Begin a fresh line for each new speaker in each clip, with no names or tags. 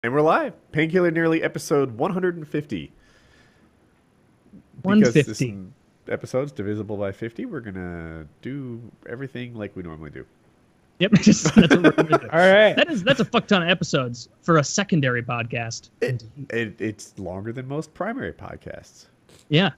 And we're live. Painkiller Nearly episode 150. Because this
150.
episode's divisible by 50, we're going to do everything like we normally do.
Yep, that's what we're gonna do.
All right.
That's a fuck ton of episodes for a secondary podcast.
It's longer than most primary podcasts.
Yeah.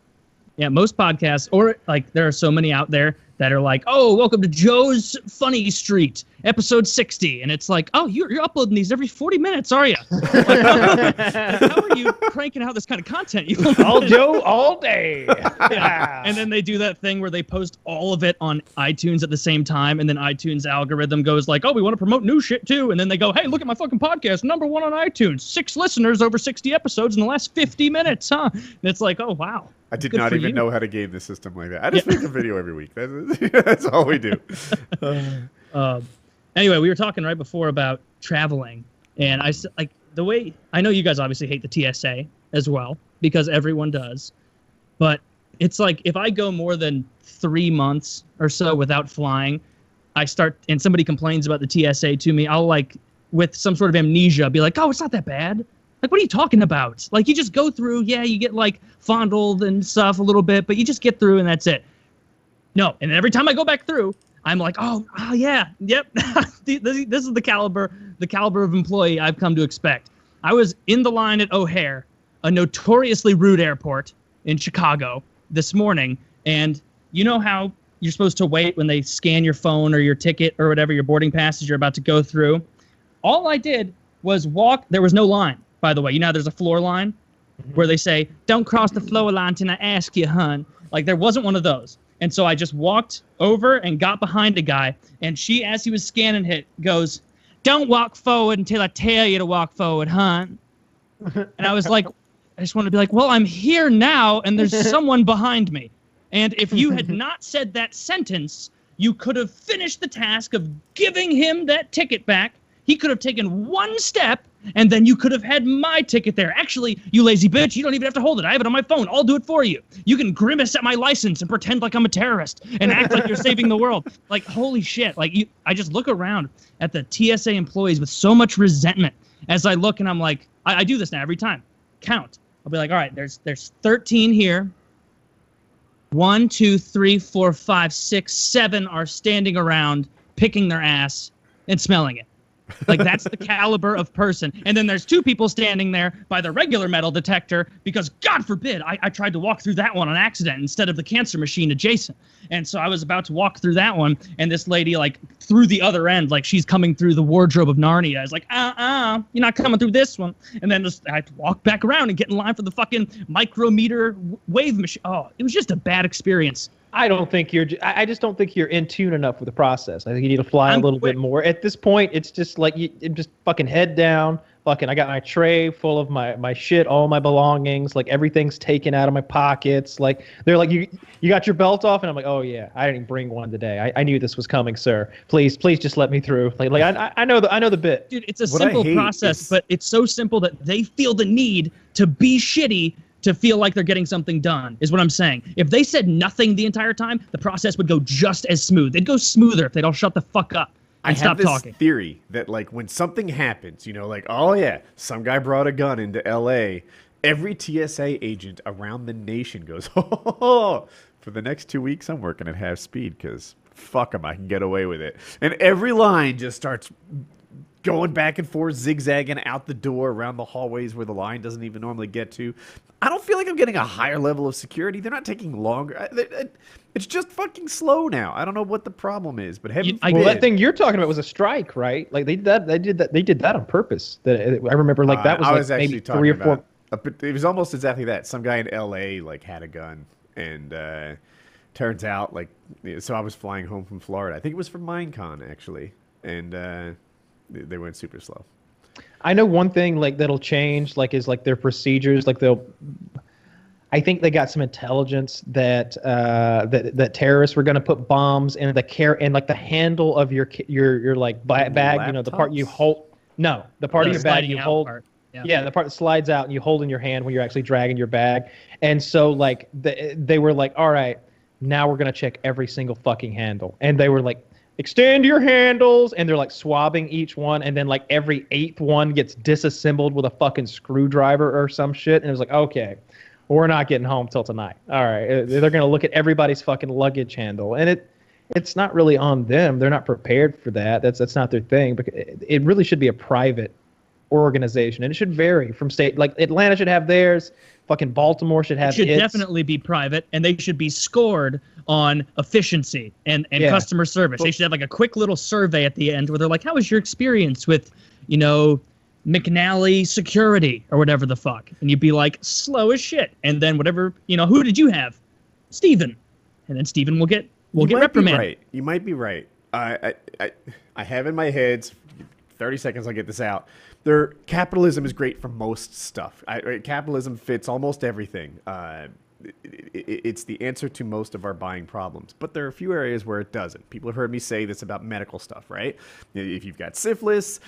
Yeah, most podcasts, or like there are so many out there that are like, oh, welcome to Joe's Funny Street, episode 60. And it's like, oh, you're uploading these every 40 minutes, are you? How are you cranking out this kind of content?
All Joe all day.
Yeah. And then they do that thing where they post all of it on iTunes at the same time, and then iTunes algorithm goes like, oh, we want to promote new shit too. And then they go, hey, look at my fucking podcast, #1 on iTunes, 6 listeners over 60 episodes in the last 50 minutes, huh? And it's like, oh, wow.
I did
Good
not
for
even
you.
know how to game the system like that. I just make a video every week. That's all we do.
Anyway, we were talking right before about traveling, and like the way I know you guys obviously hate the TSA as well because everyone does, but it's like if I go more than 3 months or so without flying, and somebody complains about the TSA to me, I'll like with some sort of amnesia be like, oh, it's not that bad. Like, what are you talking about? Like, you just go through, yeah, you get like fondled and stuff a little bit, but you just get through and that's it. No, and every time I go back through, I'm like, oh yeah, yep. This is the caliber of employee I've come to expect. I was in the line at O'Hare, a notoriously rude airport in Chicago this morning, and you know how you're supposed to wait when they scan your phone or your ticket or whatever, your boarding pass as you're about to go through? All I did was walk. There was no line, by the way. You know how there's a floor line where they say, don't cross the floor line till I ask you, hun. Like, there wasn't one of those. And so I just walked over and got behind a guy, and she, as he was scanning it, goes, don't walk forward until I tell you to walk forward, hun. And I was like, I just want to be like, well, I'm here now, and there's someone behind me. And if you had not said that sentence, you could have finished the task of giving him that ticket back. He could have taken one step, and then you could have had my ticket there. Actually, you lazy bitch, you don't even have to hold it. I have it on my phone. I'll do it for you. You can grimace at my license and pretend like I'm a terrorist and act like you're saving the world. Like, holy shit. Like, I just look around at the TSA employees with so much resentment as I look, and I'm like, I do this now every time. Count. I'll be like, all right, there's 13 here. 1, 2, 3, 4, 5, 6, 7 are standing around, picking their ass and smelling it. Like, that's the caliber of person. And then there's 2 people standing there by the regular metal detector because, God forbid, I tried to walk through that one on accident instead of the cancer machine adjacent. And so I was about to walk through that one, and this lady, like, through the other end, like she's coming through the wardrobe of Narnia. I was like, you're not coming through this one. And then I had to walk back around and get in line for the fucking micrometer wave machine. Oh, it was just a bad experience.
I just don't think you're in tune enough with the process. I think you need to fly a little bit more. At this point, it's just like just fucking head down. Fucking, I got my tray full of my shit, all my belongings. Like, everything's taken out of my pockets. Like, they're like, you got your belt off, and I'm like, oh yeah, I didn't bring one today. I knew this was coming, sir. Please just let me through. Like I know the bit.
Dude, it's a simple process, but it's so simple that they feel the need to be shitty to feel like they're getting something done, is what I'm saying. If they said nothing the entire time, the process would go just as smooth. It'd go smoother if they'd all shut the fuck up and stop talking.
I have this theory that, like, when something happens, you know, like, oh yeah, some guy brought a gun into L.A., every TSA agent around the nation goes, oh, for the next 2 weeks, I'm working at half speed because fuck them, I can get away with it. And every line just starts going back and forth, zigzagging out the door around the hallways where the line doesn't even normally get to. I don't feel like I'm getting a higher level of security. They're not taking longer. It's just fucking slow now. I don't know what the problem is, but heaven forbid.
That thing you're talking about was a strike, right? Like, they did that on purpose. I remember, like, that was like maybe 3 or 4.
It was almost exactly that. Some guy in L.A. like had a gun, and turns out, like, so I was flying home from Florida. I think it was from Minecon actually, and they went super slow.
I know one thing, like, that'll change, like, is like their procedures. Like, I think they got some intelligence that that terrorists were going to put bombs in like the handle of your like bag. You know, the part you hold. No, the part of your bag you hold. Yeah, the part that slides out and you hold in your hand when you're actually dragging your bag. And so, like, they were like, all right, now we're going to check every single fucking handle. And they were like, extend your handles, and they're like swabbing each one, and then like every 8th one gets disassembled with a fucking screwdriver or some shit. And it was like, okay, we're not getting home till tonight. All right, they're gonna look at everybody's fucking luggage handle, and it's not really on them. They're not prepared for that. That's not their thing. But it really should be a private organization, and it should vary from state. Like Atlanta should have theirs. Fucking Baltimore should have
it should
its.
definitely be private, and they should be scored on efficiency and customer service. They should have like a quick little survey at the end where they're like, how was your experience with, McNally security or whatever the fuck? And you'd be like, slow as shit. And then whatever, who did you have? Steven. And then Steven will get reprimanded.
Right. You might be right. I have in my head, 30 seconds, I'll get this out. Capitalism is great for most stuff. Capitalism fits almost everything. It's the answer to most of our buying problems. But there are a few areas where it doesn't. People have heard me say this about medical stuff, right? If you've got syphilis,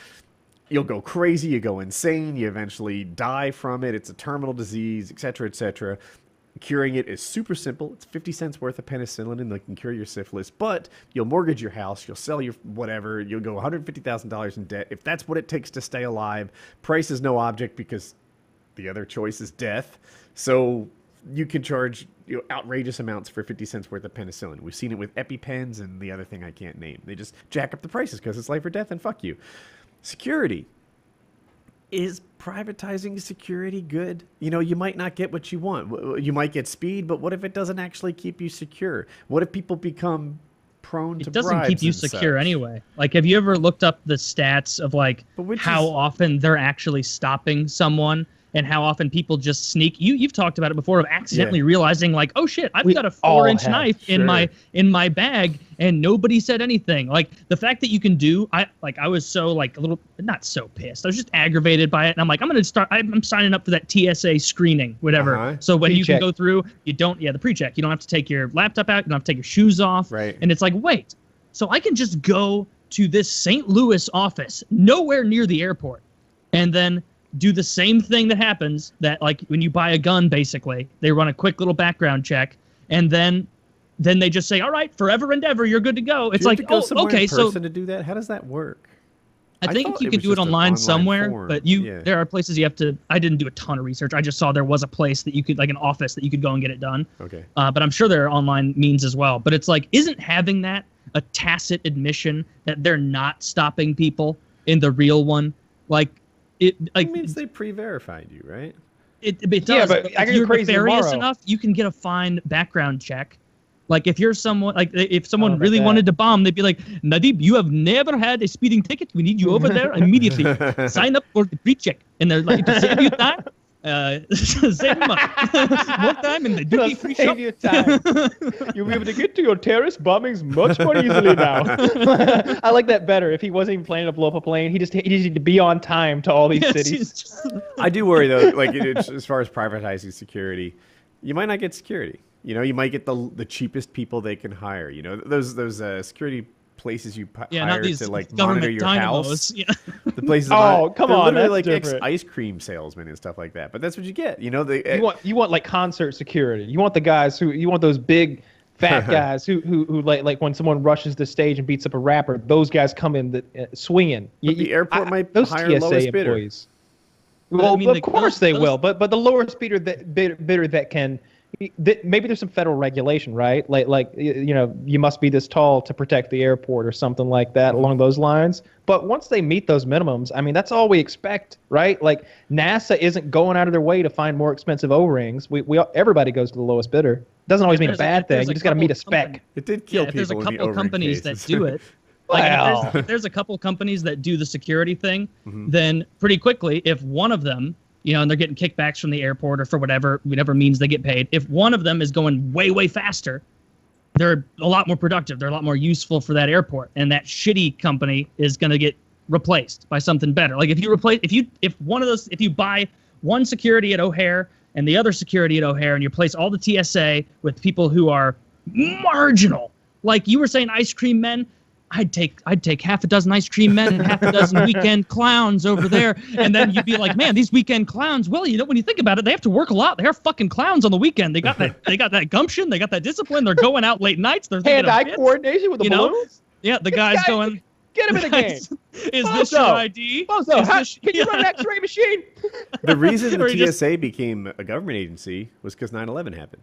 you'll go crazy, you go insane, you eventually die from it. It's a terminal disease, et cetera, et cetera. Curing it is super simple. It's 50 cents worth of penicillin and they can cure your syphilis, but you'll mortgage your house, you'll sell your whatever, you'll go $150,000 in debt. If that's what it takes to stay alive, price is no object because the other choice is death. So you can charge outrageous amounts for 50 cents worth of penicillin. We've seen it with EpiPens and the other thing I can't name. They just jack up the prices because it's life or death and fuck you. Security. Is privatizing security good? You might not get what you want. You might get speed, but what if it doesn't actually keep you secure? What if people become prone to bribes?
It doesn't keep you secure anyway. Like, have you ever looked up the stats of like how often they're actually stopping someone and how often people just sneak? You've talked about it before of accidentally realizing like, oh shit, I've got a 4-inch knife in my bag and nobody said anything. Like the fact that you can do, I was so like a little, not so pissed. I was just aggravated by it. And I'm like, I'm signing up for that TSA screening, whatever. So when you can go through, the pre-check, you don't have to take your laptop out. You don't have to take your shoes off.
Right.
And it's like, wait, so I can just go to this St. Louis office, nowhere near the airport, and then do the same thing that happens that like when you buy a gun, basically they run a quick little background check and then they just say, all right, forever and ever, you're good to go. It's like, okay, so
to do that, how does that work?
I think you can do it online somewhere, form. But there are places you have to. I didn't do a ton of research. I just saw there was a place that you could, like an office that you could go and get it done.
Okay.
But I'm sure there are online means as well. But it's like, isn't having that a tacit admission that they're not stopping people in the real one? Like, it
means they pre-verified you, right?
It does.
Yeah, but
if you're nefarious enough, you can get a fine background check. Like if you're someone, like if someone really wanted to bomb, they'd be like, Nadeeb, you have never had a speeding ticket. We need you over there immediately. Sign up for the pre-check. And they're like, to save you time, save money. More time in the duty-free shop.
Save you time. You'll be able to get to your terrorist bombings much more easily now. I like that better. If he wasn't even planning to blow up a plane, he just needed to be on time to all these cities.
I do worry though, like as far as privatizing security, you might not get security. You might get the cheapest people they can hire. Those security places you hire to like monitor your house.
Yeah.
The places.
Come on,
literally like
different.
ice cream salesmen and stuff like that. But that's what you get.
You want like concert security. You want the guys you want those big fat guys who like when someone rushes the stage and beats up a rapper. Those guys come in swinging.
The airport might
those
hire
TSA
lowest bidder.
employees. Well, of course they will, but the lowest bidder that can. Maybe there's some federal regulation, right? Like you must be this tall to protect the airport or something like that along those lines. But once they meet those minimums, I mean, that's all we expect, right? Like NASA isn't going out of their way to find more expensive O-rings. Everybody goes to the lowest bidder. Doesn't always mean a bad thing. You just got to meet a spec.
It did kill people.
If there's a couple companies that do it.
Like
if there's a couple companies that do the security thing, then pretty quickly, if one of them, and they're getting kickbacks from the airport or for whatever means they get paid. If one of them is going way, way faster, they're a lot more productive. They're a lot more useful for that airport. And that shitty company is going to get replaced by something better. Like if you buy one security at O'Hare and the other security at O'Hare and you replace all the TSA with people who are marginal, like you were saying, ice cream men, I'd take half a dozen ice cream men and half a dozen weekend clowns over there, and then you'd be like, man, these weekend clowns. Well, when you think about it, they have to work a lot. They are fucking clowns on the weekend. They got that gumption. They got that discipline. They're going out late nights. They're
hand-eye coordination with the balloons.
Yeah, the guy's going.
Get him in the game.
Is this your ID?
Bozo, can you run an X-ray machine?
The reason
Or
the
you
TSA became a government agency was because 9/11 happened.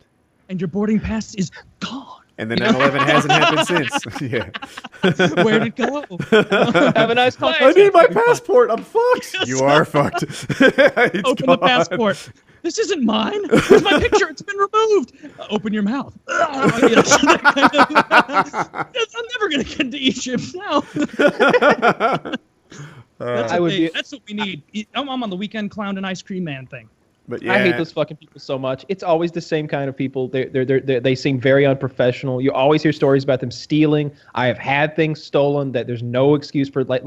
And your boarding pass is gone.
And then 9/11 hasn't happened since. Yeah.
Where'd it go?
Have a nice flight.
I need my passport. I'm fucked. You are fucked. It's
Open
gone.
the passport. This isn't mine. Where's my picture? It's been removed. Open your mouth. I'm never going to get to Egypt now. That's what we need. I'm on the weekend clown and ice cream man thing.
But yeah.
I hate those fucking people so much. It's always the same kind of people. They seem very unprofessional. You always hear stories about them stealing. I have had things stolen that there's no excuse for, like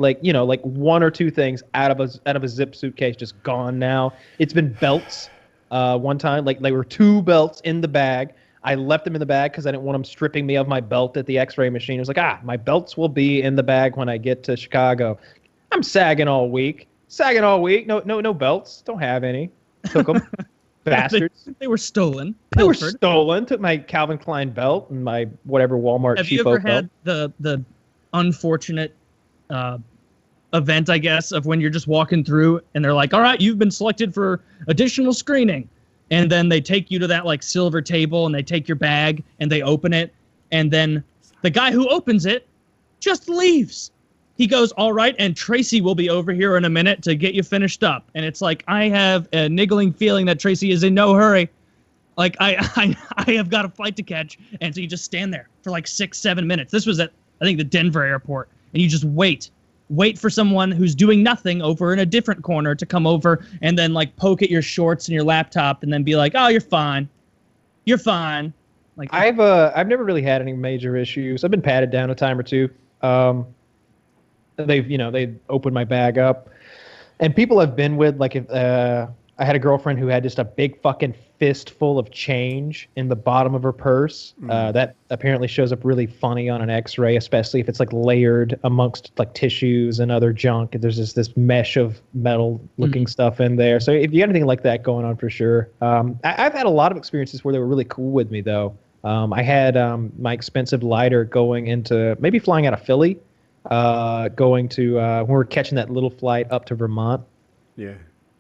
one or two things out of a zip suitcase just gone now. It's been belts. One time, like there were 2 belts in the bag. I left them in the bag because I didn't want them stripping me of my belt at the X-ray machine. It was like, my belts will be in the bag when I get to Chicago. I'm sagging all week. No belts. Don't have any. Took them. Bastards.
They were stolen.
They were
Pilfered.
stolen. Took my Calvin Klein belt and my whatever Walmart
Have
cheapo
you ever
belt.
had the unfortunate event, I guess, of when you're just walking through and they're like, all right, you've been selected for additional screening. And then they take you to that like silver table and they take your bag and they open it. And then the guy who opens it just leaves. He goes, all right, and Tracy will be over here in a minute to get you finished up. And it's like, I have a niggling feeling that Tracy is in no hurry. Like, I have got a flight to catch. And so you just stand there for like 6-7 minutes. This was at, I think, the Denver airport. And you just wait for someone who's doing nothing over in a different corner to come over and then like poke at your shorts and your laptop and then be like, oh, you're fine. You're fine. Like,
I've never really had any major issues. I've been patted down a time or two. They opened my bag up, and people I've been with, like if I had a girlfriend who had just a big fucking fistful of change in the bottom of her purse. That apparently shows up really funny on an X-ray, especially if it's like layered amongst like tissues and other junk. There's this mesh of metal-looking stuff in there. So if you got anything like that going on, for sure. I've had a lot of experiences where they were really cool with me, though. I had my expensive lighter going into maybe flying out of Philly. Going to when we were catching that little flight up to Vermont.
Yeah.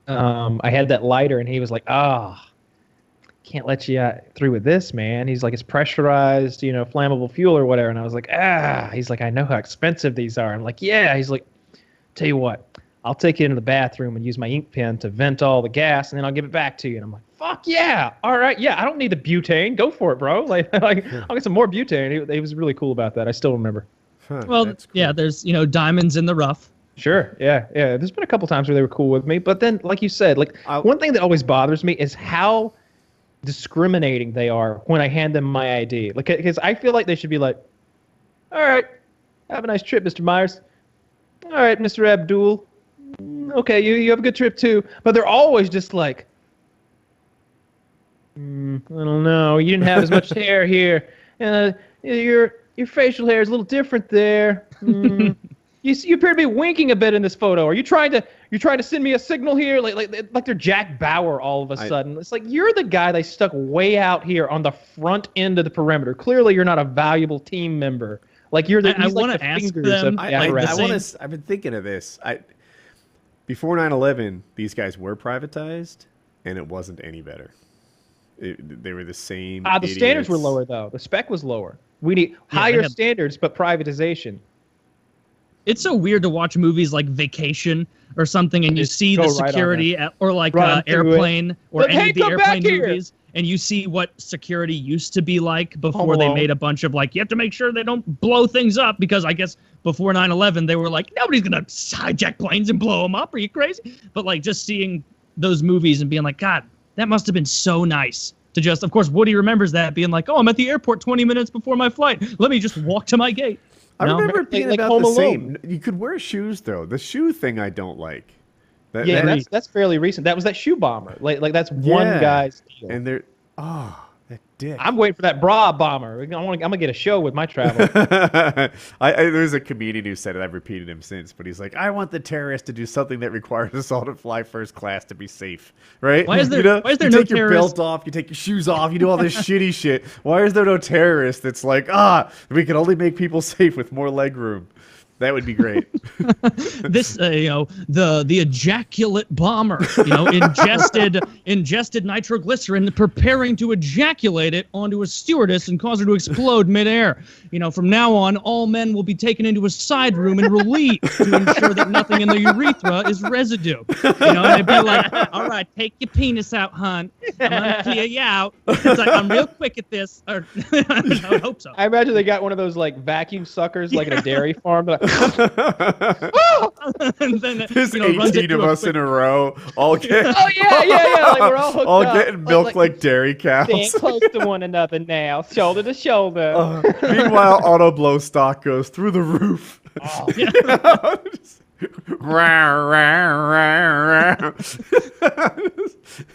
I had that lighter, and he was like, can't let you through with this, man. He's like, it's pressurized, flammable fuel or whatever. And I was like, he's like, I know how expensive these are. I'm like, yeah. He's like, tell you what, I'll take you into the bathroom and use my ink pen to vent all the gas, and then I'll give it back to you. And I'm like, fuck yeah. All right. Yeah. I don't need the butane. Go for it, bro. Like I'll get some more butane. He was really cool about that. I still remember.
Huh,
well,
cool.
yeah, there's, diamonds in the rough.
Sure. Yeah. There's been a couple times where they were cool with me, but then, like you said, one thing that always bothers me is how discriminating they are when I hand them my ID. Like, because I feel like they should be like, all right, have a nice trip, Mr. Myers. All right, Mr. Abdul. Okay, you have a good trip too. But they're always just like, I don't know. You didn't have as much hair here. Your facial hair is a little different there. You appear to be winking a bit in this photo. Are you trying to send me a signal here? Like they're Jack Bauer all of a sudden. It's like, you're the guy they stuck way out here on the front end of the perimeter. Clearly, you're not a valuable team member. Like you're the.
I want to ask them.
I've been thinking of this. Before 9/11, these guys were privatized, and it wasn't any better. They were the same.
The standards were lower, though. The spec was lower. We need higher standards, but privatization.
It's so weird to watch movies like Vacation or something, and you see the security or like Airplane or any of the airplane movies, and you see what security used to be like before they made a bunch of like, you have to make sure they don't blow things up, because I guess before 9/11 they were like, nobody's gonna hijack planes and blow them up. Are you crazy? But like just seeing those movies and being like, God, that must have been so nice. To just, of course, Woody remembers that, being like, oh, I'm at the airport 20 minutes before my flight. Let me just walk to my gate.
I remember it being about the same. You could wear shoes, though. The shoe thing I don't like.
That's fairly recent. That was that shoe bomber. Like that's one guy's deal.
And That dick.
I'm waiting for that bra bomber. I'm gonna get a show with my travel.
There's a comedian who said it. I've repeated him since, but he's like, I want the terrorists to do something that requires us all to fly first class to be safe, right?
Why is there? Why is there
you
no
take your
terrorist?
belt off, you take your shoes off, you do all this shitty shit. Why is there no terrorist that's like, we can only make people safe with more leg room? That would be great.
This, the ejaculate bomber, ingested nitroglycerin, preparing to ejaculate it onto a stewardess and cause her to explode midair. From now on, all men will be taken into a side room and relieved to ensure that nothing in the urethra is residue. And they'd be like, all right, take your penis out, hon. I'm gonna clear you out. It's like, I'm real quick at this. Or, I would hope so.
I imagine they got one of those like vacuum suckers, like at a dairy farm. Like,
And then,
There's
runs it
18 of
through a
us in a row, all getting,
oh yeah. Like we're all hooked
all
up.
getting milked like dairy cows.
Staying close to one another now, shoulder to shoulder.
Meanwhile, auto blow stock goes through the roof.
Oh.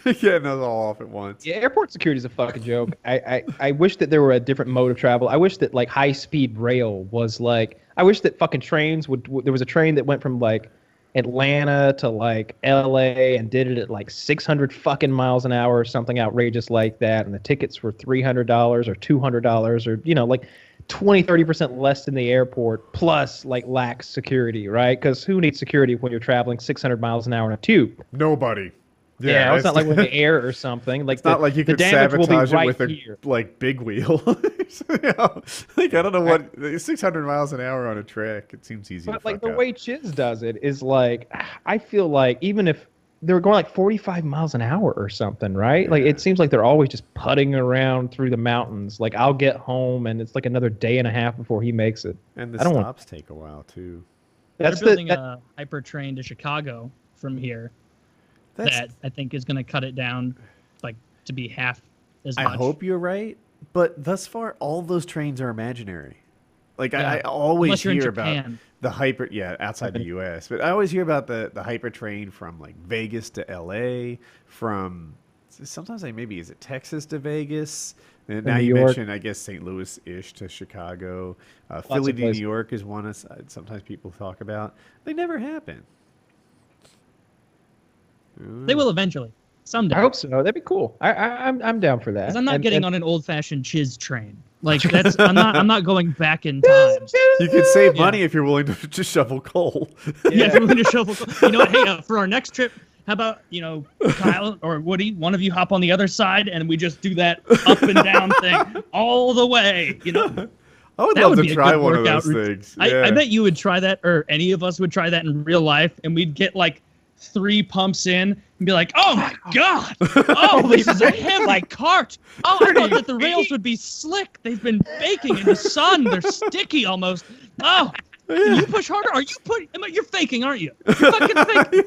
Getting us all off at once.
Yeah, airport security is a fucking joke. I wish that there were a different mode of travel. I wish that like high speed rail was like. I wish that fucking trains there was a train that went from like Atlanta to like LA and did it at like 600 fucking miles an hour or something outrageous like that, and the tickets were $300 or $200 or like 20-30% less than the airport, plus like lacks security, right? Because who needs security when you're traveling 600 miles an hour in a tube?
Nobody.
Yeah, it's not like we're in the air or something. Like
it's not like you could sabotage it with a like big wheel. Like I don't know what 600 miles an hour on a track. It seems easy.
But
to
like
fuck
the
up.
way Chiz does it is like I feel like even if they were going like 45 miles an hour or something, right?
Yeah.
Like it seems like they're always just putting around through the mountains. Like I'll get home and it's like another day and a half before he makes it.
And the
I don't want-
stops take a while too.
They're
That's
building a hyper train to Chicago from here
That's,
that I think is going to cut it down, like to be half as
I
much.
hope you're right, but thus far all those trains are imaginary. Like
Yeah.
I always
Unless you're in
hear about
Japan.
the hyper, outside the U.S. But I always hear about the hyper train from like Vegas to L.A. From sometimes is it Texas to Vegas? And now
New
you
York.
mentioned, I guess, St. Louis-ish to Chicago. Philly
of
to
places.
New York is one sometimes people talk about. They never happen.
They will eventually, someday.
I hope so. That'd be cool. I'm down for that.
Because I'm not
And-
getting
and-
on an old-fashioned chiz train. Like that's I'm not going back in time.
You could save
Yeah.
money if you're willing to just shovel coal.
Yeah, if you're willing to shovel. You know what? Hey, for our next trip, how about Kyle or Woody, one of you hop on the other side and we just do that up and down thing all the way.
I would
That
love
would
to
be a
try
good
one of
workout
those
routine.
things.
I bet you would try that, or any of us would try that in real life, and we'd get like 3 pumps in and be like, "Oh my god! Oh, this is a heavy cart! Oh, I thought that the rails would be slick. They've been baking in the sun. They're sticky almost. Oh." Can you push harder? You're faking, aren't you? You're fucking faking.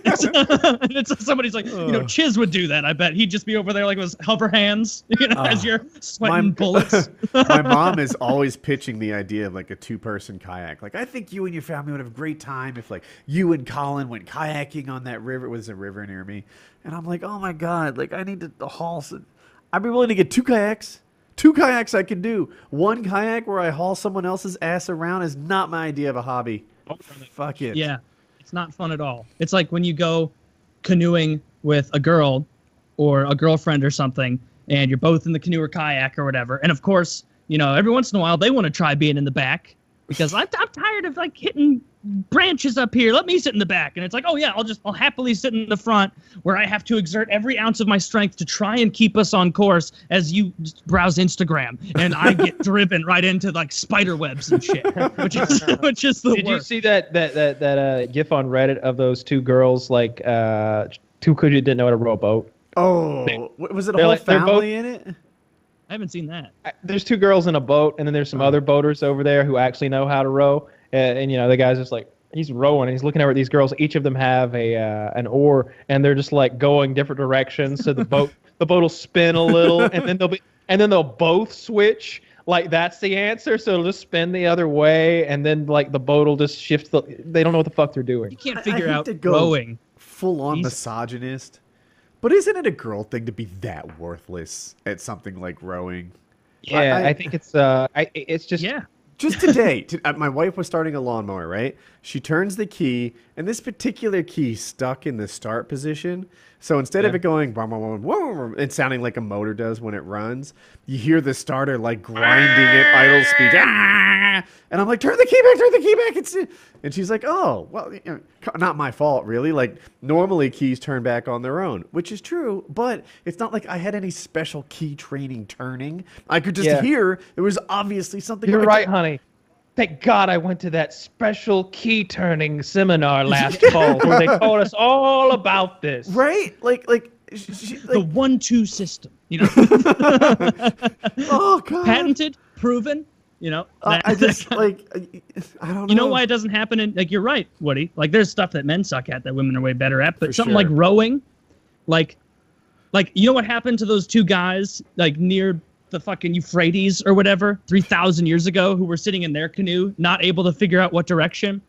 And it's somebody's like, Chiz would do that. I bet he'd just be over there like with his hover hands, as you're sweating bullets.
My mom is always pitching the idea of like a 2-person kayak. Like, I think you and your family would have a great time if like you and Colin went kayaking on that river. There's a river near me, and I'm like, oh my god, like I need to haul some. I'd be willing to get 2 kayaks. 2 kayaks I can do. 1 kayak where I haul someone else's ass around is not my idea of a hobby. Fuck it.
Yeah, it's not fun at all. It's like when you go canoeing with a girl or a girlfriend or something, and you're both in the canoe or kayak or whatever. And of course, every once in a while they want to try being in the back because I'm tired of like hitting branches up here. Let me sit in the back. And it's like, oh yeah, I'll happily sit in the front where I have to exert every ounce of my strength to try and keep us on course as you just browse Instagram and I get driven right into like spider webs and shit, which is the
Did you
worst.
see that gif on Reddit of those 2 girls like 2 kids who didn't know how to row a boat?
Oh, was it a
They're
whole
like- they're
family in it?
I haven't seen that.
There's 2 girls in a boat, and then there's some other boaters over there who actually know how to row. And the guy's just like, he's rowing, and he's looking over at these girls. Each of them have an oar, and they're just like going different directions. So the boat will spin a little, and then they'll both switch. Like that's the answer. So it'll just spin the other way, and then like the boat will just shift. They don't know what the fuck they're doing.
You can't figure
hate
out
to go
rowing.
full on
He's-
misogynist, But isn't it a girl thing to be that worthless at something like rowing?
Yeah, I think it's it's just
Yeah.
Just today, my wife was starting a lawnmower, right? She turns the key, and this particular key stuck in the start position. So instead of it going brum, brum, brum, brum, brum, and sounding like a motor does when it runs, you hear the starter like grinding at idle speed. Ah! And I'm like, turn the key back. And she's like, oh, well, not my fault, really. Like, normally keys turn back on their own, which is true, but it's not like I had any special key training turning. I could just hear there was obviously something.
You're right, honey. Thank God I went to that special key turning seminar last fall where they told us all about this.
Right? Like
The 1-2 system,
oh God.
patented, proven.
I just like I don't know.
You know why it doesn't happen? Like, you're right, Woody. Like, there's stuff that men suck at that women are way better at. But
For
something
sure.
like rowing, like you know what happened to those two guys like near the fucking Euphrates or whatever 3,000 years ago who were sitting in their canoe, not able to figure out what direction?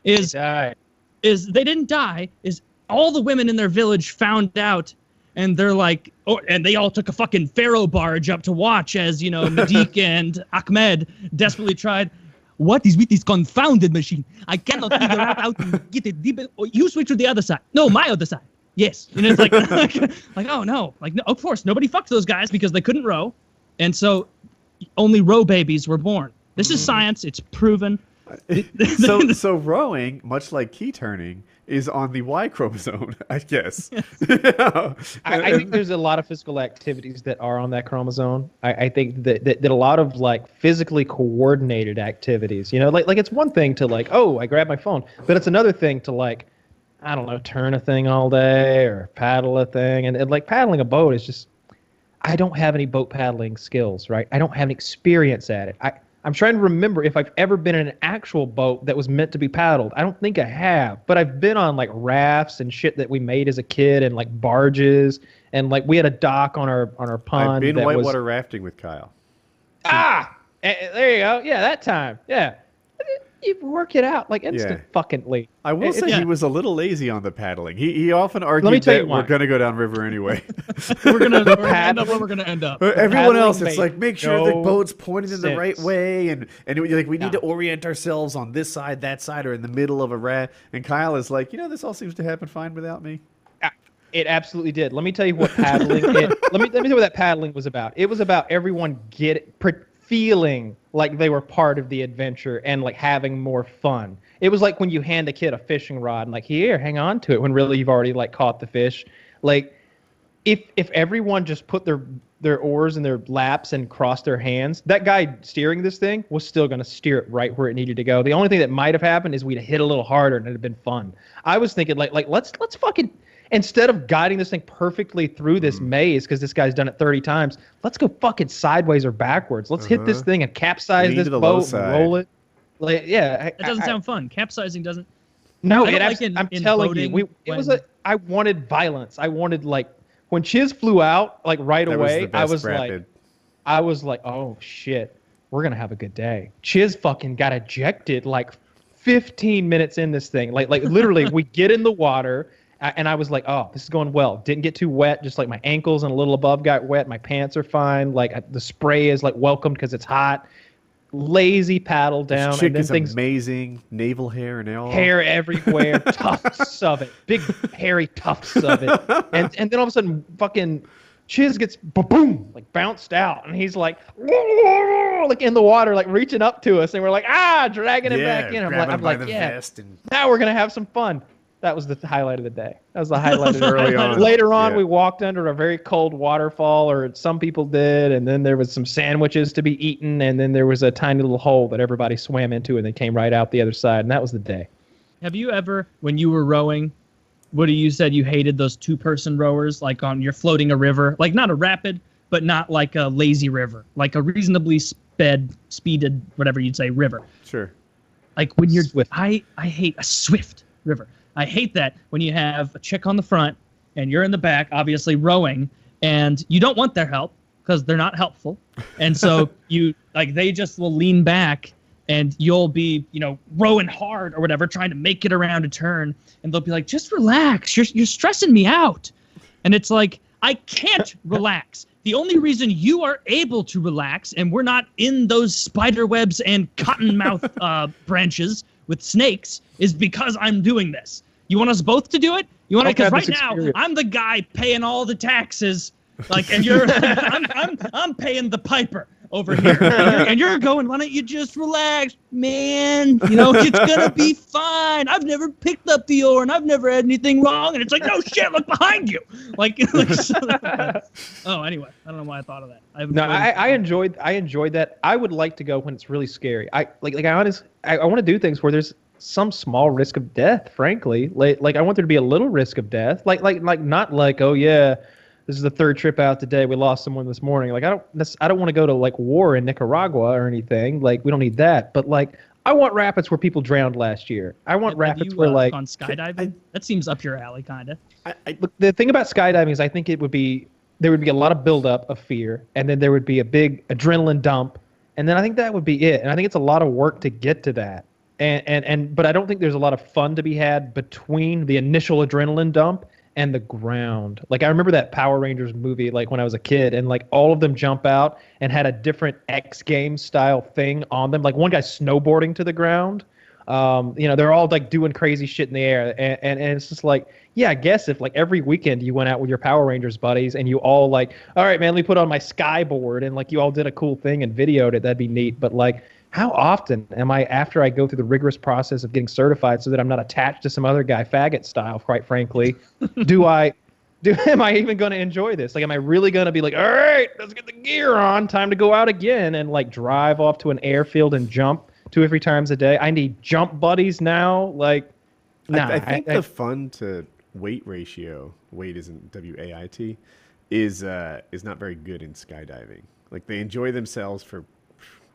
They didn't die. Is all the women in their village found out. And they're like, and they all took a fucking pharaoh barge up to watch as, Medik and Ahmed desperately tried. What is with this confounded machine? I cannot figure out to get it deeper. You switch to the other side. No, my other side. Yes. And it's like, oh no. Like, no, of course, nobody fucked those guys because they couldn't row. And so only row babies were born. This is science. It's proven.
So rowing, much like key turning, is on the Y chromosome, I guess.
I think there's a lot of physical activities that are on that chromosome. I think that a lot of like physically coordinated activities, like it's one thing to like, oh, I grab my phone, but it's another thing to like, I don't know, turn a thing all day or paddle a thing. And like paddling a boat is just, I don't have any boat paddling skills, right? I don't have any experience at it. I'm trying to remember if I've ever been in an actual boat that was meant to be paddled. I don't think I have, but I've been on like rafts and shit that we made as a kid and like barges and like we had a dock on our pond.
I've been whitewater rafting with Kyle.
There you go. Yeah, that time. Yeah. You work it out like instant-fuckingly.
I will say he was a little lazy on the paddling. He often argued that we're going to go down river anyway.
we're gonna end up where we're gonna end up.
Everyone else, it's like, make sure the boat's pointed in the right way, and we need to orient ourselves on this side, that side, or in the middle of a raft. And Kyle is like, this all seems to happen fine without me.
It absolutely did. Let me tell you what paddling. Let me tell you what that paddling was about. It was about everyone feeling like they were part of the adventure and like having more fun. It was like when you hand a kid a fishing rod and like, here, hang on to it, when really you've already like caught the fish. Like if everyone just put their oars in their laps and crossed their hands, that guy steering this thing was still going to steer it right where it needed to go. The only thing that might have happened is we'd hit a little harder and it'd have been fun. I was thinking like let's fucking, instead of guiding this thing perfectly through this maze, because this guy's done it 30 times, let's go fucking sideways or backwards. Let's hit this thing and capsize this boat and roll it. Like,
it doesn't sound fun. Capsizing doesn't.
No, I'm telling you, I wanted violence. I wanted like when Chiz flew out like right away. I was like, oh shit, we're gonna have a good day. Chiz fucking got ejected like 15 minutes in this thing. Like literally, we get in the water. And I was like, oh, this is going well. Didn't get too wet. Just like my ankles and a little above got wet. My pants are fine. Like the spray is like welcomed because it's hot. Lazy paddle down.
This chick is amazing. Navel hair and all.
Hair everywhere. Tufts of it. Big hairy tufts of it. And then all of a sudden fucking Chiz gets boom, like bounced out. And he's like in the water, like reaching up to us. And we're like, dragging him back in. I'm like, now we're going to have some fun. That was the highlight of the day. That was the highlight of the day. Later on, we walked under a very cold waterfall, or some people did, and then there was some sandwiches to be eaten, and then there was a tiny little hole that everybody swam into, and they came right out the other side, and that was the day.
Have you ever, when you were rowing, Woody, you said you hated those two-person rowers, like you're floating a river, like not a rapid, but not like a lazy river, like a reasonably speeded, whatever you'd say, river.
Sure.
Like when you're
Swift.
I hate a swift river. I hate that when you have a chick on the front and you're in the back, obviously rowing, and you don't want their help because they're not helpful. And so they just will lean back and you'll be, rowing hard or whatever, trying to make it around a turn. And they'll be like, just relax. You're stressing me out. And it's like, I can't relax. The only reason you are able to relax and we're not in those spider webs and cottonmouth branches with snakes is because I'm doing this. You want us both to do it? You want to? Because right now I'm the guy paying all the taxes, like, and you're I'm paying the piper over here, and you're going, why don't you just relax, man? You know, it's gonna be fine. I've never picked up the oar, and I've never had anything wrong. And it's like, no shit, look behind you. Like oh, anyway, I don't know why I thought of that.
I enjoyed that. I would like to go when it's really scary. I want to do things where there's some small risk of death. Frankly, like I want there to be a little risk of death. Like not like, oh yeah, this is the third trip out today. We lost someone this morning. Like I don't want to go to like war in Nicaragua or anything. Like we don't need that. But like I want rapids where people drowned last year. I want rapids where like
on skydiving. That seems up your alley, kind of.
Look, the thing about skydiving is I think there would be a lot of buildup of fear, and then there would be a big adrenaline dump, and then I think that would be it. And I think it's a lot of work to get to that. But I don't think there's a lot of fun to be had between the initial adrenaline dump and the ground. Like I remember that Power Rangers movie, like when I was a kid, and like all of them jump out and had a different X Games style thing on them. Like one guy snowboarding to the ground. They're all like doing crazy shit in the air, and it's just like, yeah, I guess if like every weekend you went out with your Power Rangers buddies and you all like, all right, man, let me put on my skyboard, and like you all did a cool thing and videoed it, that'd be neat. But like, how often am I, after I go through the rigorous process of getting certified so that I'm not attached to some other guy faggot style, quite frankly, am I even going to enjoy this? Like, am I really going to be like, all right, let's get the gear on, time to go out again, and like drive off to an airfield and jump 2 or 3 times a day? I need jump buddies now. Like, nah.
I think the fun to weight ratio, weight isn't WAIT, is not very good in skydiving. Like they enjoy themselves for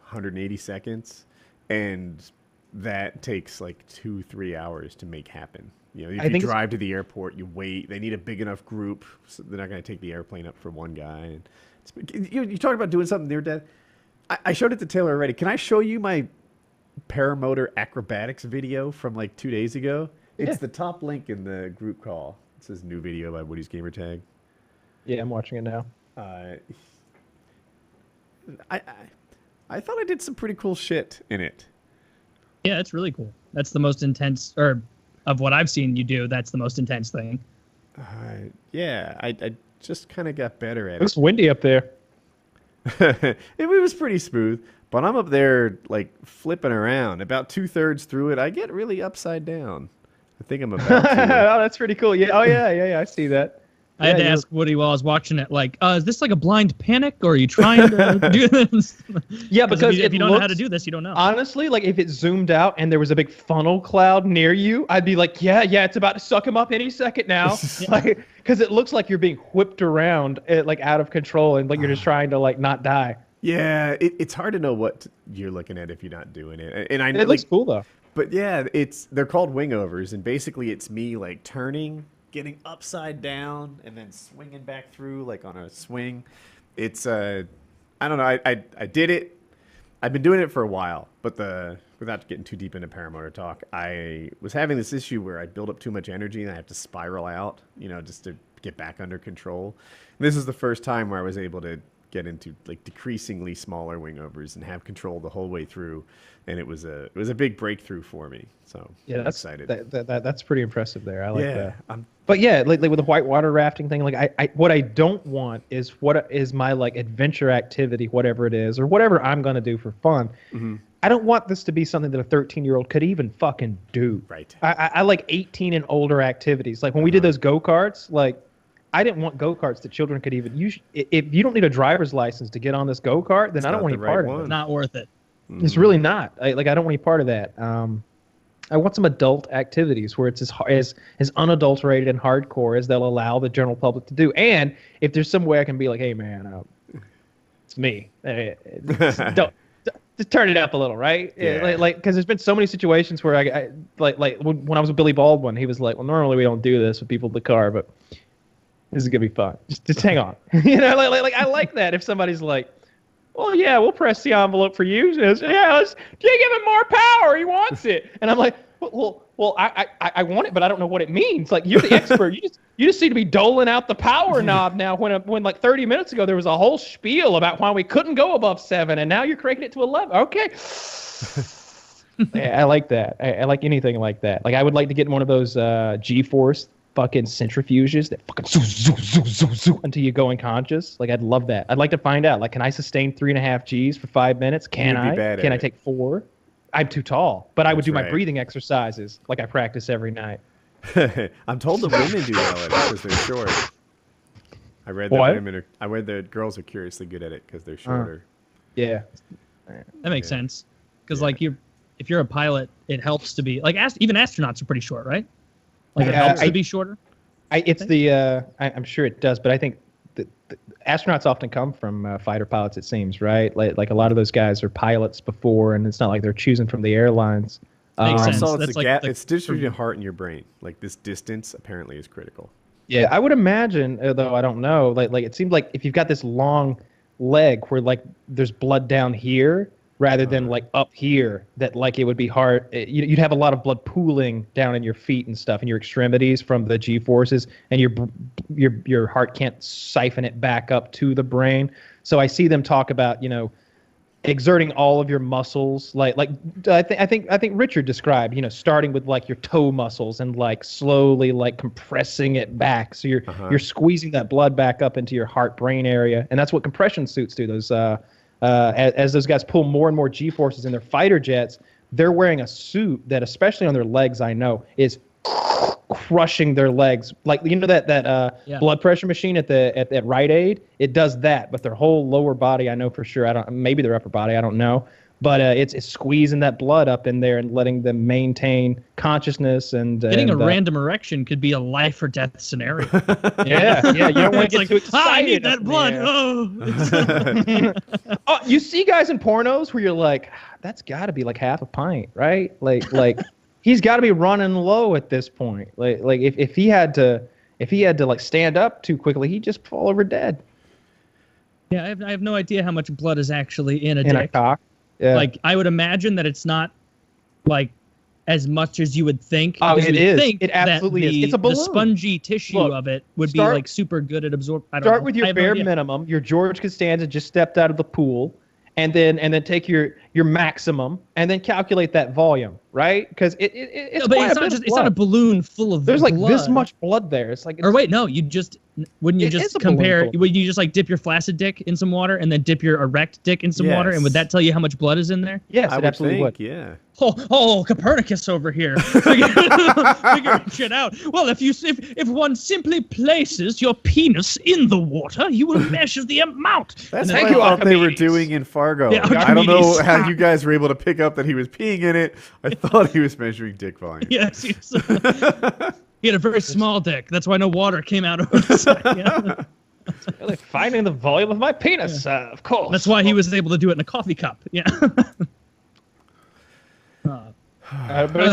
180 seconds, and that takes like 2-3 hours to make happen. You know, if you drive to the airport, you wait. They need a big enough group, so they're not going to take the airplane up for one guy. And you talk about doing something near death. I showed it to Taylor already. Can I show you my paramotor acrobatics video from like 2 days ago? It's the top link in the group call. It says new video by Woody's Gamertag.
Yeah, I'm watching it now.
I thought I did some pretty cool shit in it.
Yeah, it's really cool. That's the most intense, or of what I've seen you do, that's the most intense thing.
Yeah, I just kind of got better at it.
It's windy up there.
It was pretty smooth, but I'm up there like flipping around. About 2/3 through it, I get really upside down. I think I'm about to.
Oh, that's pretty cool. Yeah. Oh, yeah. I see that.
I had to ask Woody while I was watching it, like, is this like a blind panic, or are you trying to do this?
Yeah, because
if you don't know how to do this, you don't know.
Honestly, like if it zoomed out and there was a big funnel cloud near you, I'd be like, yeah, it's about to suck him up any second now. Like, because it looks like you're being whipped around, like out of control, and like you're just trying to like not die.
Yeah, it's hard to know what you're looking at if you're not doing it. And I know
it looks cool though.
But yeah, they're called wingovers, and basically it's me like turning, getting upside down, and then swinging back through like on a swing. It's I don't know. I did it. I've been doing it for a while, but without getting too deep into paramotor talk, I was having this issue where I build up too much energy and I have to spiral out, just to get back under control. And this is the first time where I was able to get into like decreasingly smaller wingovers and have control the whole way through, and it was a big breakthrough for me. So yeah,
that's
excited.
That's pretty impressive there. I like that. But yeah, like with the whitewater rafting thing, like I what I don't want is what is my like adventure activity, whatever it is, or whatever I'm gonna do for fun. Mm-hmm. I don't want this to be something that a 13-year-old could even fucking do.
Right.
I like 18 and older activities. Like when we did those go-karts, like I didn't want go-karts that children could even use. If you don't need a driver's license to get on this go-kart, then I don't want any part of it.
Not worth it.
Mm-hmm. It's really not. I don't want any part of that. I want some adult activities where it's as unadulterated and hardcore as they'll allow the general public to do. And if there's some way I can be like, hey, man, it's me. Just turn it up a little, right? Yeah. Like, because there's been so many situations where I like when I was with Billy Baldwin, he was like, well, normally we don't do this with people in the car, but this is gonna be fun. Just hang on. Like I like that. If somebody's like, well, yeah, we'll press the envelope for you. Yeah, let's give him more power. He wants it. And I'm like, I want it, but I don't know what it means. Like, you're the expert. You just seem to be doling out the power knob now. When like 30 minutes ago there was a whole spiel about why we couldn't go above 7, and now you're cranking it to 11. Okay. Yeah, I like that. I like anything like that. Like, I would like to get one of those G-force fucking centrifuges that fucking zoo, zoo, zoo, zoo, zoo, until you go unconscious. Like, I'd love that. I'd like to find out. Like, can I sustain 3.5 Gs for 5 minutes? Can I? Can I take 4? I'm too tall, but I would do my breathing exercises like I practice every night.
I'm told the women do well at it because they're short. I read that girls are curiously good at it because they're shorter.
Yeah,
that makes sense. Because like if you're a pilot, it helps to be like even astronauts are pretty short, right? Like it helps to be shorter.
I'm sure it does, but I think the astronauts often come from fighter pilots. It seems, right? Like a lot of those guys are pilots before, and it's not like they're choosing from the airlines.
Makes sense.
Also, it's distributing your heart in your brain. Like, this distance apparently is critical.
Yeah, I would imagine, though I don't know. Like it seems like if you've got this long leg where like there's blood down here rather than like up here, that like it would be hard. You'd have a lot of blood pooling down in your feet and stuff, in your extremities from the G forces, and your heart can't siphon it back up to the brain. So I see them talk about, exerting all of your muscles, like I think Richard described, starting with like your toe muscles and like slowly like compressing it back, so you're squeezing that blood back up into your heart brain area, and that's what compression suits do. Those as those guys pull more and more G forces in their fighter jets, they're wearing a suit that, especially on their legs, I know is crushing their legs, like that blood pressure machine at Rite Aid. It does that, but their whole lower body, I know for sure. Maybe their upper body, I don't know, but it's squeezing that blood up in there and letting them maintain consciousnose. And
getting a random erection could be a life or death scenario.
Yeah. You don't want to get too excited.
I need that blood.
Oh, you see guys in pornos where you're like, that's got to be like half a pint, right? Like. He's got to be running low at this point. Like if he had to like stand up too quickly, he'd just fall over dead.
Yeah, I have no idea how much blood is actually in a
dick.
A cock.
Yeah.
Like, I would imagine that it's not like as much as you would think.
Oh, it is. It absolutely is. It's a balloon.
The spongy tissue of it would be like super good at absorbing.
Start with your bare minimum. Your George Costanza just stepped out of the pool. And then take your maximum and then calculate that volume, right? Because it's
not a balloon full of
There's
blood.
Like this much blood there. It's like,
or wait, no, you just wouldn't you just compare? Would you just like dip your flaccid dick in some water and then dip your erect dick in some water, and would that tell you how much blood is in there?
Yes, it absolutely would.
Yeah.
Oh, Copernicus over here, figuring shit out. Well, if one simply places your penis in the water, you will measure the amount.
That's what I thought they were doing in Fargo. Yeah, I don't know how you guys were able to pick up that he was peeing in it. I thought he was measuring dick volume.
Yes, he had a very small dick. That's why no water came out of his side. Yeah.
Really finding the volume of my penis, of course.
That's why he was able to do it in a coffee cup. Yeah.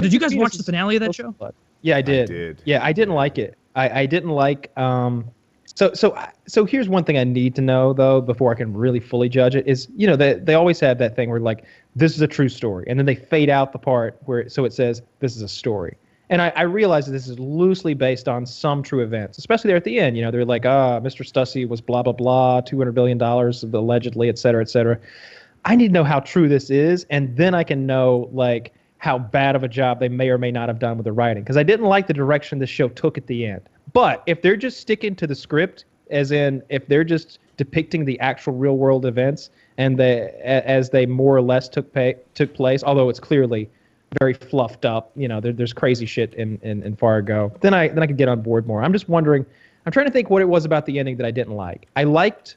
Did you guys watch the finale of that show?
Yeah, I did. Yeah, I didn't like it. I didn't like. So here's one thing I need to know though before I can really fully judge it is, they always have that thing where like, this is a true story, and then they fade out the part where it says this is a story. And I realize that this is loosely based on some true events, especially there at the end. They're like, Mr. Stussy was blah, blah, blah, $200 billion allegedly, et cetera, et cetera. I need to know how true this is, and then I can know like how bad of a job they may or may not have done with the writing, because I didn't like the direction the show took at the end. But if they're just sticking to the script, as in if they're just depicting the actual real world events and as they more or less took place, although it's clearly very fluffed up, there's crazy shit in Fargo, then I could get on board more. I'm just wondering, I'm trying to think what it was about the ending that I didn't like. I liked.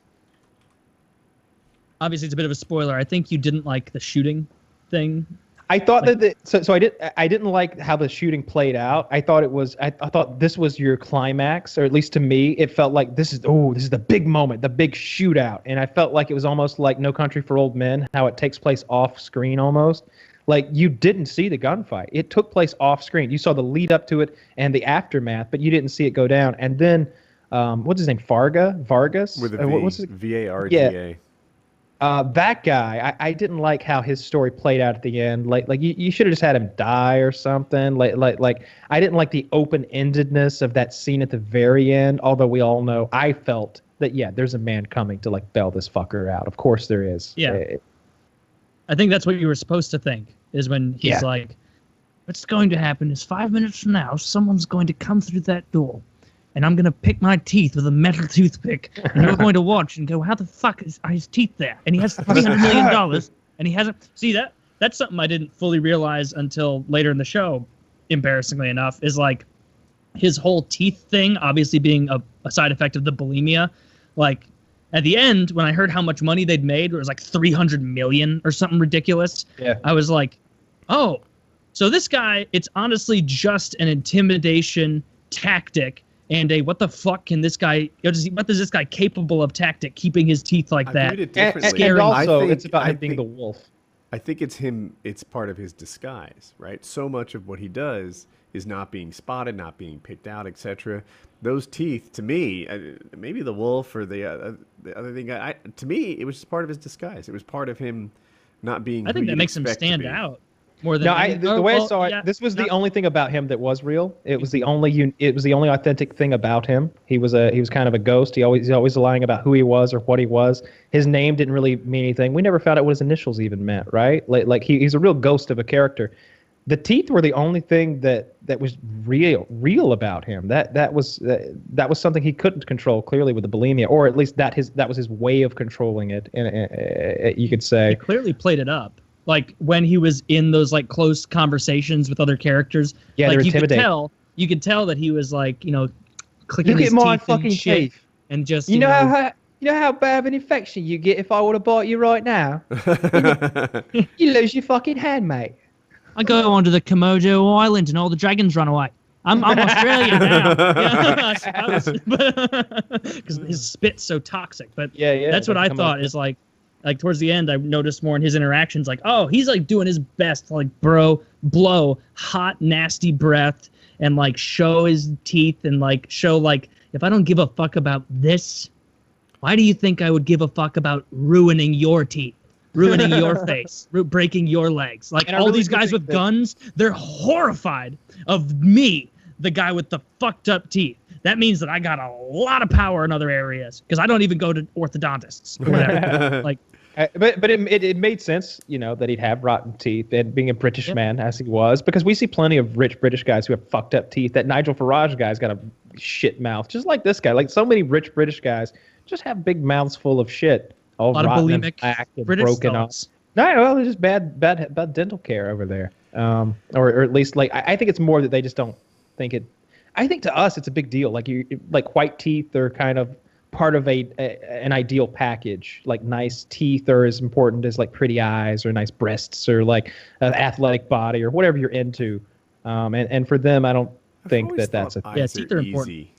Obviously, it's a bit of a spoiler. I think you didn't like the shooting thing.
I thought I didn't like how the shooting played out. I thought I thought this was your climax, or at least to me, it felt like this is the big moment, the big shootout, and I felt like it was almost like No Country for Old Men, how it takes place off screen almost. Like, you didn't see the gunfight. It took place off screen. You saw the lead up to it and the aftermath, but you didn't see it go down. And then, what's his name? Vargas?
With a V.
What's his...
Varga.
That guy, I didn't like how his story played out at the end. Like you should have just had him die or something. Like I didn't like the open-endedness of that scene at the very end. Although we all know, I felt that there's a man coming to like bail this fucker out. Of course there is.
Yeah. I think that's what you were supposed to think. Is when he's like, "What's going to happen is 5 minutes from now, someone's going to come through that door. And I'm going to pick my teeth with a metal toothpick. And you're going to watch and go, how the fuck are his teeth there? And he has $300 million. And he hasn't... See, that's something I didn't fully realize until later in the show, embarrassingly enough, is like his whole teeth thing, obviously being a side effect of the bulimia. Like, at the end, when I heard how much money they'd made, it was like $300 million or something ridiculous.
Yeah.
I was like, oh, so this guy, it's honestly just an intimidation tactic. And what the fuck can this guy? What is this guy capable of tactic? Keeping his teeth like that.
viewed it differently.
And also,
think-
it's about
I
him being
think-
the wolf.
I think it's him. It's part of his disguise, right? So much of what he does is not being spotted, not being picked out, etc. Those teeth, to me, maybe the wolf or the other thing. To me, it was just part of his disguise. It was part of him not being.
I think
who
that
you'd
makes him
expect to
stand
be.
out more than.
No, the way I saw it, this was the only thing about him that was real. It was the only authentic thing about him. He was kind of a ghost. He's always lying about who he was or what he was. His name didn't really mean anything. We never found out what his initials even meant, right? Like he's a real ghost of a character. The teeth were the only thing that was real about him. That was something he couldn't control clearly with the bulimia, or at least that was his way of controlling it. You could say
he clearly played it up. Like when he was in those like close conversations with other characters,
Yeah,
like
they're
you could
intimidating.
you could tell that he was like, clicking
Look
his
at my
teeth
fucking
and shit,
teeth.
and just
You know how bad of an infection you get if I were to bite you right now? You lose your fucking hand, mate.
I go onto the Komodo Island and all the dragons run away. I'm Australian now. Because his spit's so toxic. But
Yeah.
that's what I thought is like towards the end, I noticed more in his interactions, like, oh, he's like doing his best to like blow hot, nasty breath and like show his teeth and like show like, if I don't give a fuck about this, why do you think I would give a fuck about ruining your teeth? Ruining your face, breaking your legs. Like,
And I
all
really
these
do
guys
think
with
that-
guns, they're horrified of me, the guy with the fucked up teeth. That means that I got a lot of power in other areas because I don't even go to orthodontists or whatever. Like,
But it made sense, that he'd have rotten teeth and being a British man as he was, because we see plenty of rich British guys who have fucked up teeth. That Nigel Farage guy's got a shit mouth, just like this guy. Like so many rich British guys just have big mouths full of shit, all
a lot of
rotten and
bulimic
black and
British
broken off.
dogs.
No, well, there's just bad dental care over there, or at least like I think it's more that they just don't think it. I think to us it's a big deal. Like white teeth are kind of part of an ideal package. Like nice teeth are as important as like pretty eyes or nice breasts or like an athletic body or whatever you're into. And for them, I don't think
always
that's a
thought
Yeah,
eyes
teeth
are
are important.
easy.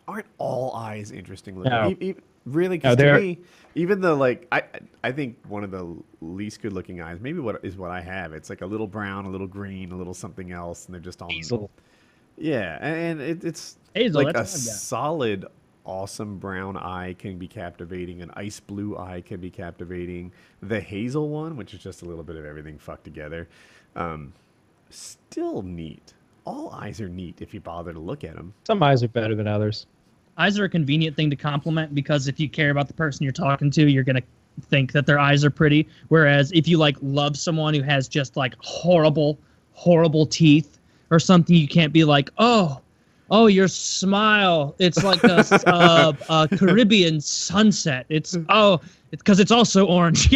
Aren't all eyes interesting looking?
No.
Really?
No,
Because to
they're-
me, even the I think one of the least good looking eyes, maybe what I have. It's like a little brown, a little green, a little something else, and they're just all
Hazel.
Yeah, and it's
Hazel,
like a
that's what I got.
solid, awesome brown eye can be captivating. An ice blue eye can be captivating. The hazel one, which is just a little bit of everything fucked together, still neat. All eyes are neat if you bother to look at them.
Some eyes are better than others.
Eyes are a convenient thing to compliment because if you care about the person you're talking to, you're going to think that their eyes are pretty. Whereas if you like love someone who has just like horrible teeth or something, you can't be like, oh, your smile. It's like a Caribbean sunset. It's because it's also orange.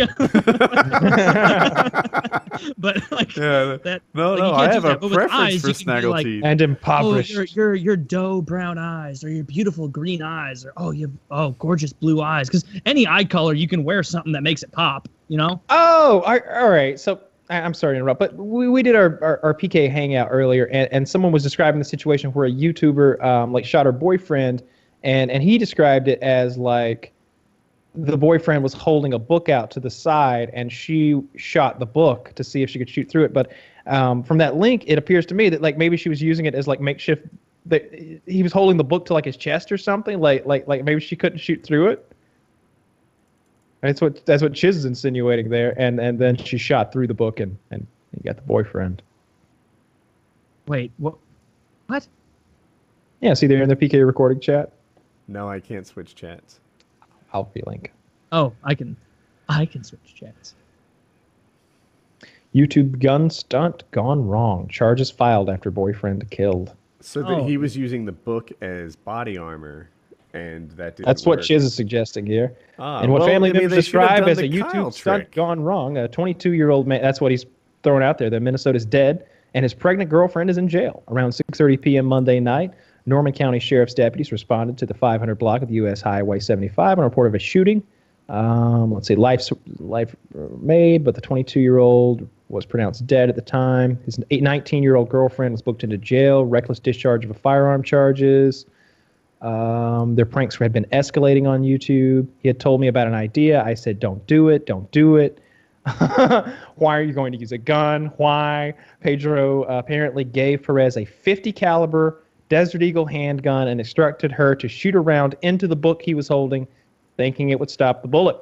But like that.
No,
like, you
no,
can't
I
do
have
that.
a
But with
preference
eyes,
for
you can be
snaggle
like,
teeth.
And
oh,
impoverished.
your doe brown eyes, or your beautiful green eyes, or you have gorgeous blue eyes. Because any eye color, you can wear something that makes it pop.
Oh, all right. So I'm sorry to interrupt, but we did our PK hangout earlier, and someone was describing the situation where a YouTuber like shot her boyfriend, and he described it as like the boyfriend was holding a book out to the side, and she shot the book to see if she could shoot through it. But from that link, it appears to me that like maybe she was using it as like makeshift. That he was holding the book to like his chest or something. Like maybe she couldn't shoot through it. That's what Chiz is insinuating there, and then she shot through the book and you got the boyfriend.
Wait, what? What?
Yeah, see there in the PK recording chat.
No, I can't switch chats.
I'll be link.
Oh, I can switch chats.
YouTube gun stunt gone wrong. Charges filed after boyfriend killed.
So that he was using the book as body armor, and that didn't
That's
work.
what Chiz is suggesting here.
Ah,
and what
well,
family
I mean,
members
they should have
describe
done
as
the
a
Kyle
YouTube stunt
trick.
gone wrong. A 22-year-old man, that's what he's throwing out there. That Minnesota's dead, and his pregnant girlfriend is in jail. Around 6:30 p.m. Monday night, Norman County Sheriff's deputies responded to the 500 block of the U.S. Highway 75 on a report of a shooting. Let's say life made, but the 22-year-old was pronounced dead at the time. His 19-year-old girlfriend was booked into jail, reckless discharge of a firearm charges. Their pranks had been escalating on YouTube. He had told me about an idea. I said, don't do it. Don't do it. Why are you going to use a gun? Why? Pedro apparently gave Perez a 50 caliber Desert Eagle handgun and instructed her to shoot a round into the book he was holding, thinking it would stop the bullet.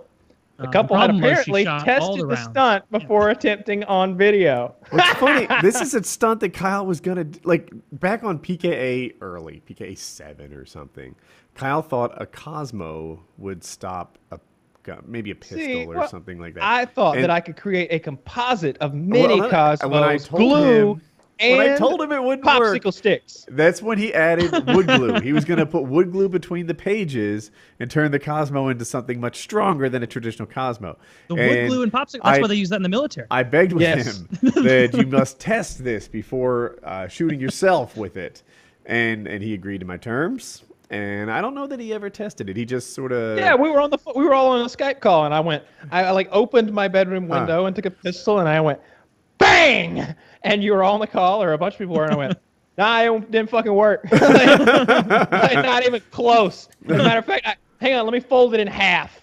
The couple had apparently tested the stunt before attempting on video.
What's funny, this is a stunt that Kyle was going to, like, back on PKA early, PKA 7 or something, Kyle thought a Cosmo would stop a gun, maybe a pistol or something like that.
I thought that I could create a composite of mini Cosmos, glue, and
when I told him it wouldn't
popsicle
work,
sticks.
That's when he added wood glue. He was going to put wood glue between the pages and turn the Cosmo into something much stronger than a traditional Cosmo.
The wood glue and popsicle, that's why they use that in the military.
I begged with him that you must test this before shooting yourself with it. And he agreed to my terms. And I don't know that he ever tested it. He just sort of...
Yeah, we were all on a Skype call, and I like opened my bedroom window and took a pistol, and I went, bang! And you were all on the call, or a bunch of people were, and I went, nah, it didn't fucking work. like, not even close. As a matter of fact, hang on, let me fold it in half.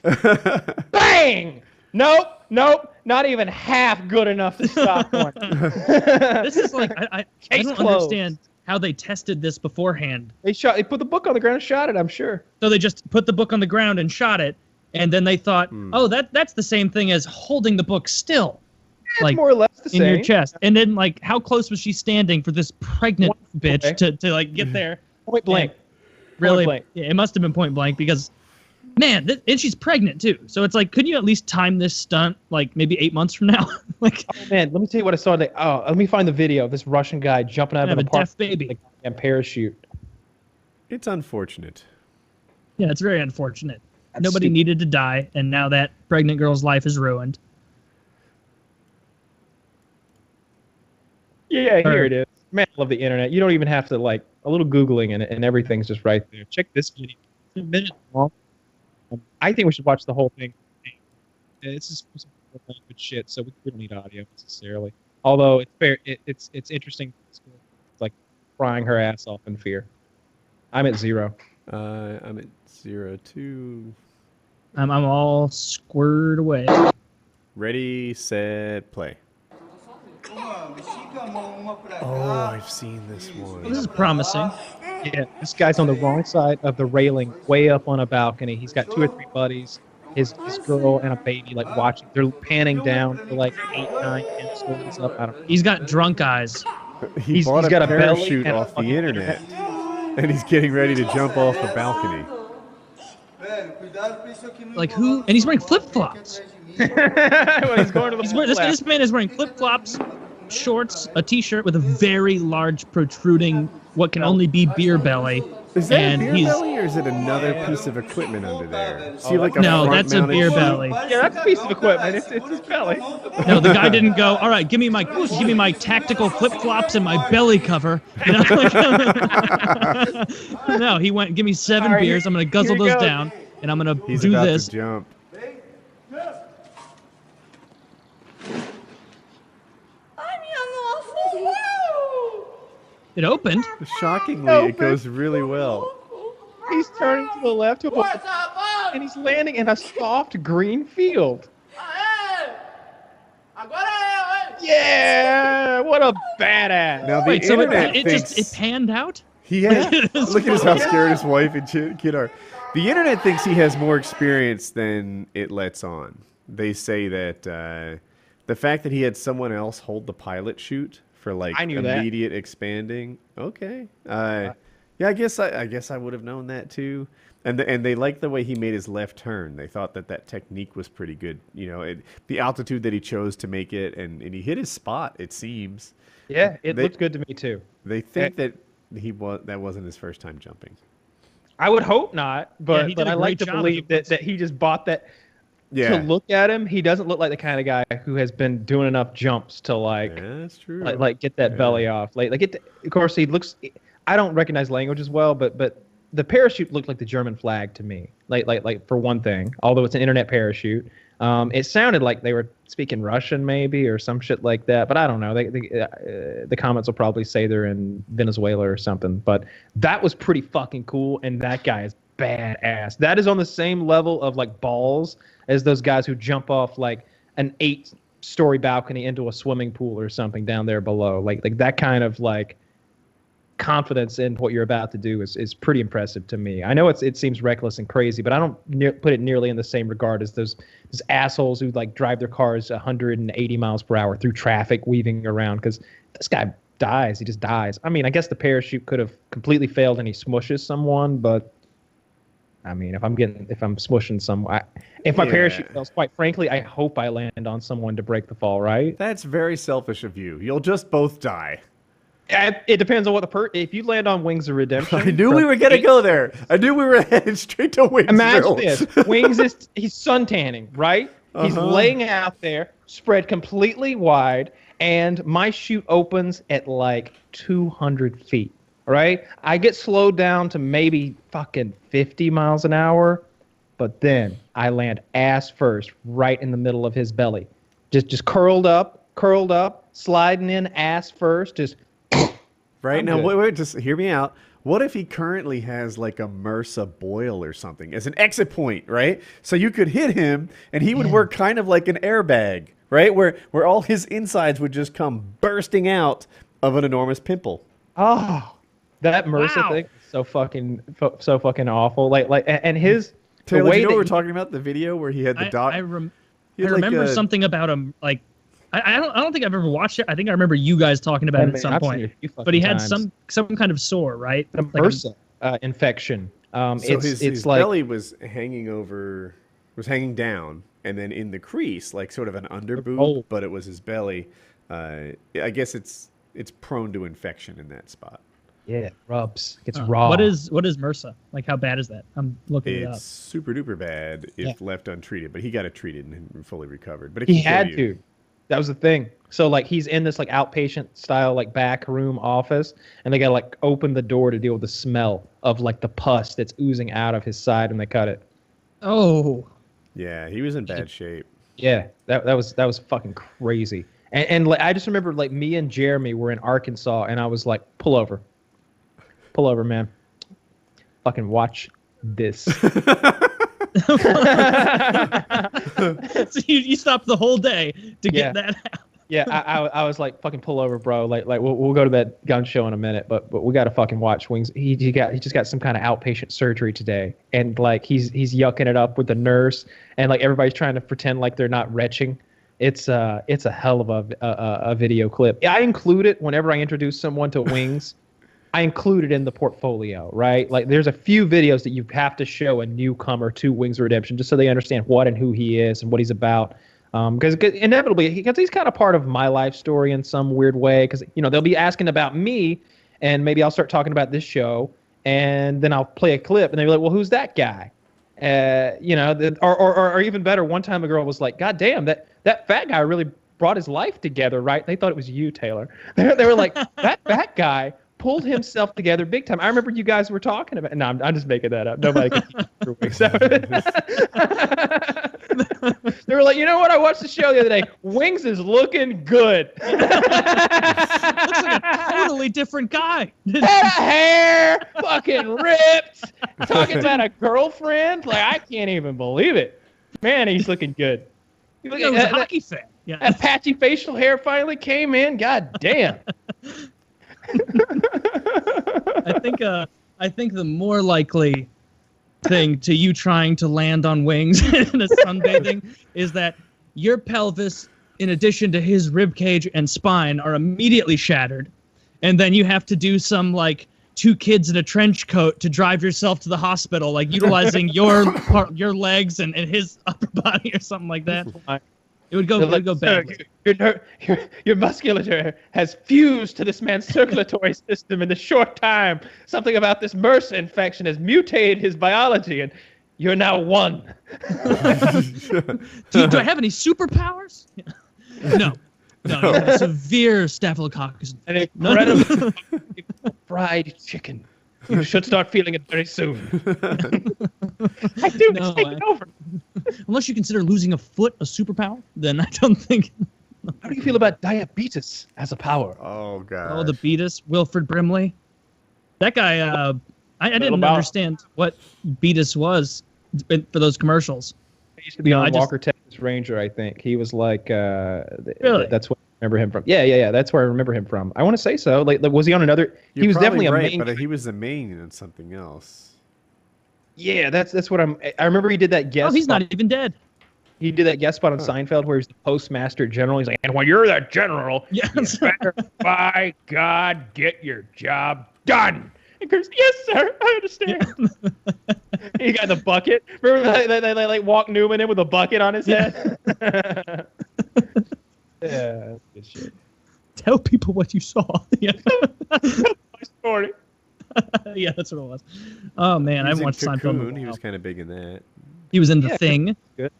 Bang! Nope, not even half good enough to stop one.
This is like, I don't understand how they tested this beforehand.
They put the book on the ground and shot it, I'm sure.
So they just put the book on the ground and shot it, and then they thought, oh, that's the same thing as holding the book still.
It's like more or less the same.
In your chest. And then, like, how close was she standing for this pregnant bitch to like get there?
Point blank.
Really?
Point blank.
Yeah, it must have been point blank because, man, and she's pregnant too. So it's like, couldn't you at least time this stunt like maybe 8 months from now? Like,
oh, man, let me tell you what I saw today. Oh, let me find the video of this Russian guy jumping out of an apartment.
Deaf baby.
And parachute.
It's unfortunate.
Yeah, it's very unfortunate. Nobody needed to die, and now that pregnant girl's life is ruined.
Yeah, here it is. Man, I love the internet. You don't even have to, like, a little Googling and everything's just right there. Check this video. It's a minute long. I think we should watch the whole thing. This is some good shit, so we don't need audio necessarily. Although it's fair, it's interesting. It's like crying her ass off in fear. I'm at 0.
I'm at 0 too.
I'm all squared away.
Ready, set, play. Oh, I've seen this one.
This is promising.
Yeah, this guy's on the wrong side of the railing, way up on a balcony. He's got 2 or 3 buddies, his girl and a baby, like watching. They're panning down for like 8, 9, 10 stories up. I don't know.
He's got drunk eyes.
He's got a parachute off the internet, and he's getting ready to jump off the balcony.
Like who? And he's wearing flip-flops.
Well, he's going to the
this man is wearing flip-flops, shorts, a t-shirt with a very large protruding what can only be beer belly.
Is that a beer belly, or is it another piece of equipment under there?
No, that's a beer belly.
Yeah, that's a piece of equipment. It's his belly.
No, the guy didn't go, all right, give me my tactical flip-flops and my belly cover. You know, like, no, he went, give me 7 beers. I'm going to guzzle those down, and I'm going to do this.
To jump.
It opened.
Shockingly, it goes really well.
He's turning to the left, and he's landing in a soft green field. Yeah, what a badass.
Now the internet thinks
it panned out?
He has. Look at how scared his wife and kid are. The internet thinks he has more experience than it lets on. They say that the fact that he had someone else hold the pilot chute for like immediate expanding. Okay. Yeah, I guess I would have known that too. And they liked the way he made his left turn. They thought that technique was pretty good. You know, the altitude that he chose to make it, and he hit his spot. It seems.
Yeah, it looked good to me too.
They think that that wasn't his first time jumping.
I would hope not, but I like to believe that he just bought that. Yeah. To look at him, he doesn't look like the kind of guy who has been doing enough jumps to
that's true.
Like get that belly off. Of course, he looks. I don't recognize language as well, but the parachute looked like the German flag to me. Like for one thing, although it's an internet parachute, it sounded like they were speaking Russian maybe or some shit like that. But I don't know. The comments will probably say they're in Venezuela or something. But that was pretty fucking cool, and that guy is badass. That is on the same level of like balls as those guys who jump off like an 8-story balcony into a swimming pool or something down there below. Like that kind of like confidence in what you're about to do is pretty impressive to me. I know it seems reckless and crazy, but I don't put it nearly in the same regard as those assholes who like drive their cars 180 miles per hour through traffic, weaving around, because this guy dies. He just dies. I mean, I guess the parachute could have completely failed and he smushes someone, but I mean, if I'm smushing someone, if my parachute fails, quite frankly, I hope I land on someone to break the fall, right?
That's very selfish of you. You'll just both die.
It depends on what if you land on Wings of Redemption.
I knew we were going to go there. I knew we were headed straight to Wings.
Imagine this. Wings he's suntanning, right? He's laying out there, spread completely wide, and my chute opens at like 200 feet. Right? I get slowed down to maybe fucking 50 miles an hour, but then I land ass first right in the middle of his belly. Just curled up, sliding in ass first, just
right. Now wait, just hear me out. What if he currently has like a MRSA boil or something as an exit point, right? So you could hit him and he would work kind of like an airbag, right? Where all his insides would just come bursting out of an enormous pimple.
Oh, that MRSA thing is so fucking awful. And his
Taylor, the way do you know what we're talking about? The video where he had the dot.
I remember something about him. Like I don't think I've ever watched it. I think I remember you guys talking about it at some point. But he had some kind of sore, right?
The MRSA infection.
So his belly was hanging down, and then in the crease, like sort of an underboob, but it was his belly. I guess it's prone to infection in that spot.
Yeah, it rubs. It gets raw.
What is MRSA? Like, how bad is that? I'm looking it up.
It's super duper bad if left untreated, but he got it treated and fully recovered. But
he had to. That was the thing. So like he's in this like outpatient style like back room office, and they gotta like open the door to deal with the smell of like the pus that's oozing out of his side when they cut it.
Oh.
Yeah, he was in bad shape.
Yeah, that was fucking crazy. And like I just remember like me and Jeremy were in Arkansas, and I was like, pull over, man, fucking watch this.
So you stopped the whole day to get that out.
Yeah, I was like, fucking pull over, bro. Like we'll go to that gun show in a minute, but we got to fucking watch Wings. He just got some kind of outpatient surgery today, and like he's yucking it up with the nurse, and like everybody's trying to pretend like they're not retching. It's a hell of a video clip. I include it whenever I introduce someone to Wings. I include it in the portfolio, right? Like there's a few videos that you have to show a newcomer to Wings of Redemption just so they understand what and who he is and what he's about. Because inevitably, because he's kind of part of my life story in some weird way. Because they'll be asking about me, and maybe I'll start talking about this show, and then I'll play a clip, and they'll be like, "Well, who's that guy?" Or even better, one time a girl was like, "God damn, that fat guy really brought his life together, right?" They thought it was you, Taylor. They were like, "That fat guy pulled himself together big time." I remember you guys were talking about. No, I'm just making that up. Nobody can Wings. They were like, "You know what? I watched the show the other day. Wings is looking good."
Looks like a totally different guy.
Head of hair, fucking ripped. Talking about a girlfriend. Like I can't even believe it. Man, he's looking good.
He was a hockey fan. Yeah.
That patchy facial hair finally came in. God damn.
I think the more likely thing to you trying to land on wings in a sunbathing is that your pelvis, in addition to his rib cage and spine, are immediately shattered, and then you have to do some like two kids in a trench coat to drive yourself to the hospital, like utilizing your legs and his upper body or something like that. It would go badly.
Your musculature has fused to this man's circulatory system in a short time. Something about this MRSA infection has mutated his biology, and you're now one.
Do I have any superpowers? No. No, you have severe staphylococcus.
An incredible fried chicken. You should start feeling it very soon. I do. It's taking over.
Unless you consider losing a foot a superpower, then I don't think.
How do you feel about diabetes as a power?
Oh, God.
Oh, the Beatus, Wilford Brimley. That guy, I didn't understand what Beatus was for those commercials.
He used to be on Walker Texas Ranger, I think. He was like,
really?
That's what I remember him from. Yeah. That's where I remember him from. I want to say so. Like, was he on another?
You're
he was definitely
right,
a main.
But he was the main in something else.
Yeah, that's what I remember. He did that guest.
Oh, he's not even dead.
He did that guest spot on Seinfeld where he's the postmaster general. He's like, and when you're the general, you better, by God, get your job done. And Kurt's, yes, sir, I understand. He got the bucket. Remember they like walk Newman in with a bucket on his head? Yeah, that's good shit.
Tell people what you saw. Yeah.
My story.
Yeah, that's what it was. Oh, man, I haven't watched Seinfeld in a while.
He was kind of big in that.
He was in The Thing.
Good.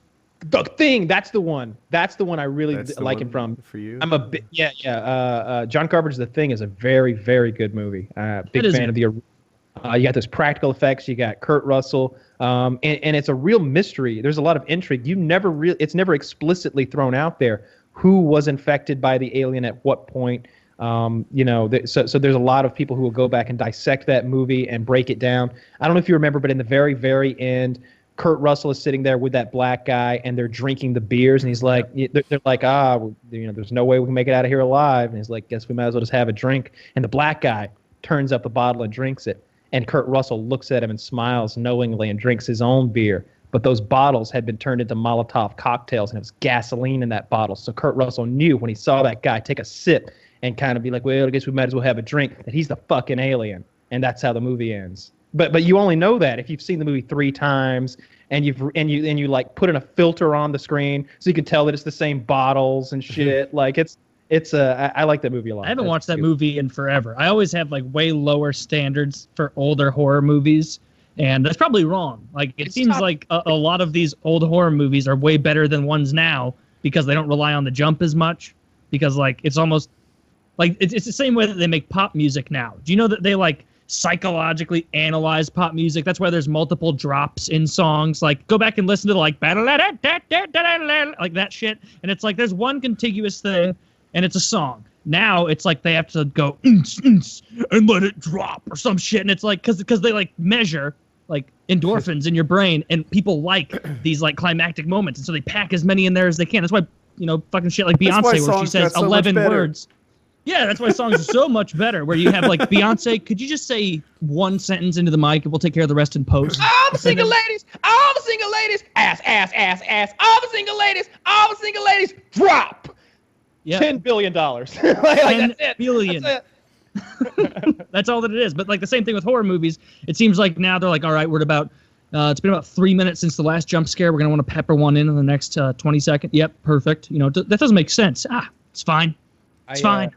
The Thing, that's the one. That's the one I really like him from.
For you?
I'm a bit, John Carpenter's The Thing is a very, very good movie. Big fan of the. You got those practical effects. You got Kurt Russell, and it's a real mystery. There's a lot of intrigue. It's never explicitly thrown out there who was infected by the alien at what point. So there's a lot of people who will go back and dissect that movie and break it down. I don't know if you remember, but in the very, very end, Kurt Russell is sitting there with that black guy, and they're drinking the beers, and he's like, they're like, there's no way we can make it out of here alive. And he's like, guess we might as well just have a drink. And the black guy turns up the bottle and drinks it. And Kurt Russell looks at him and smiles knowingly and drinks his own beer. But those bottles had been turned into Molotov cocktails, and it was gasoline in that bottle. So Kurt Russell knew when he saw that guy take a sip and kind of be like, well, I guess we might as well have a drink, that he's the fucking alien. And that's how the movie ends. But you only know that if you've seen the movie 3 times and you like put in a filter on the screen so you can tell that it's the same bottles and shit. Like I like that movie a lot.
I haven't watched that movie in forever. I always have like way lower standards for older horror movies, and that's probably wrong. Like it seems like a lot of these old horror movies are way better than ones now because they don't rely on the jump as much. Because like it's almost like it's the same way that they make pop music now. Do you know that they like psychologically analyze pop music? That's why there's multiple drops in songs. Like go back and listen to like that shit, and it's like there's one contiguous thing, and it's a song. Now it's like they have to go and let it drop or some shit, and it's like because they like measure like endorphins in your brain, and people like these like climactic moments, and so they pack as many in there as they can. That's why fucking shit like Beyonce where she says 11 words. Yeah, that's why songs are so much better. Where you have like Beyonce, could you just say one sentence into the mic and we'll take care of the rest in post?
All the single ladies, ass, all the single ladies, drop.
Yeah.
$10 billion.
$10 billion. That's all that it is. But like the same thing with horror movies. It seems like now they're like, all right, we're about. It's been about 3 minutes since the last jump scare. We're gonna want to pepper one in the next 20 seconds. Yep, perfect. That doesn't make sense. It's fine. It's fine.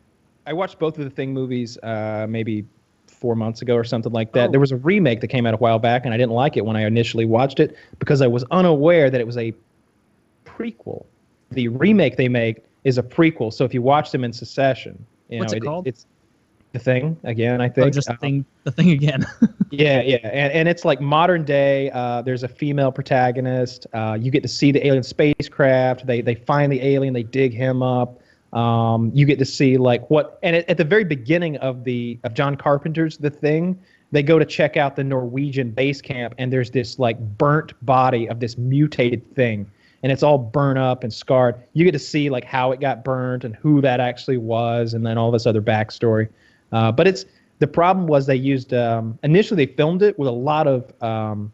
I watched both of the Thing movies maybe 4 months ago or something like that. There was a remake that came out a while back, and I didn't like it when I initially watched it because I was unaware that it was a prequel. The remake they make is a prequel, so if you watch them in succession,
what's it called?
It's The Thing again, I think.
Oh, just the thing again.
Yeah, and it's like modern day. There's a female protagonist. You get to see the alien spacecraft. They find the alien. They dig him up. You get to see like what, and at the very beginning of John Carpenter's The Thing, they go to check out the Norwegian base camp, and there's this like burnt body of this mutated thing, and it's all burnt up and scarred. You get to see like how it got burnt and who that actually was, and then all this other backstory. But the problem was they used initially they filmed it with a lot of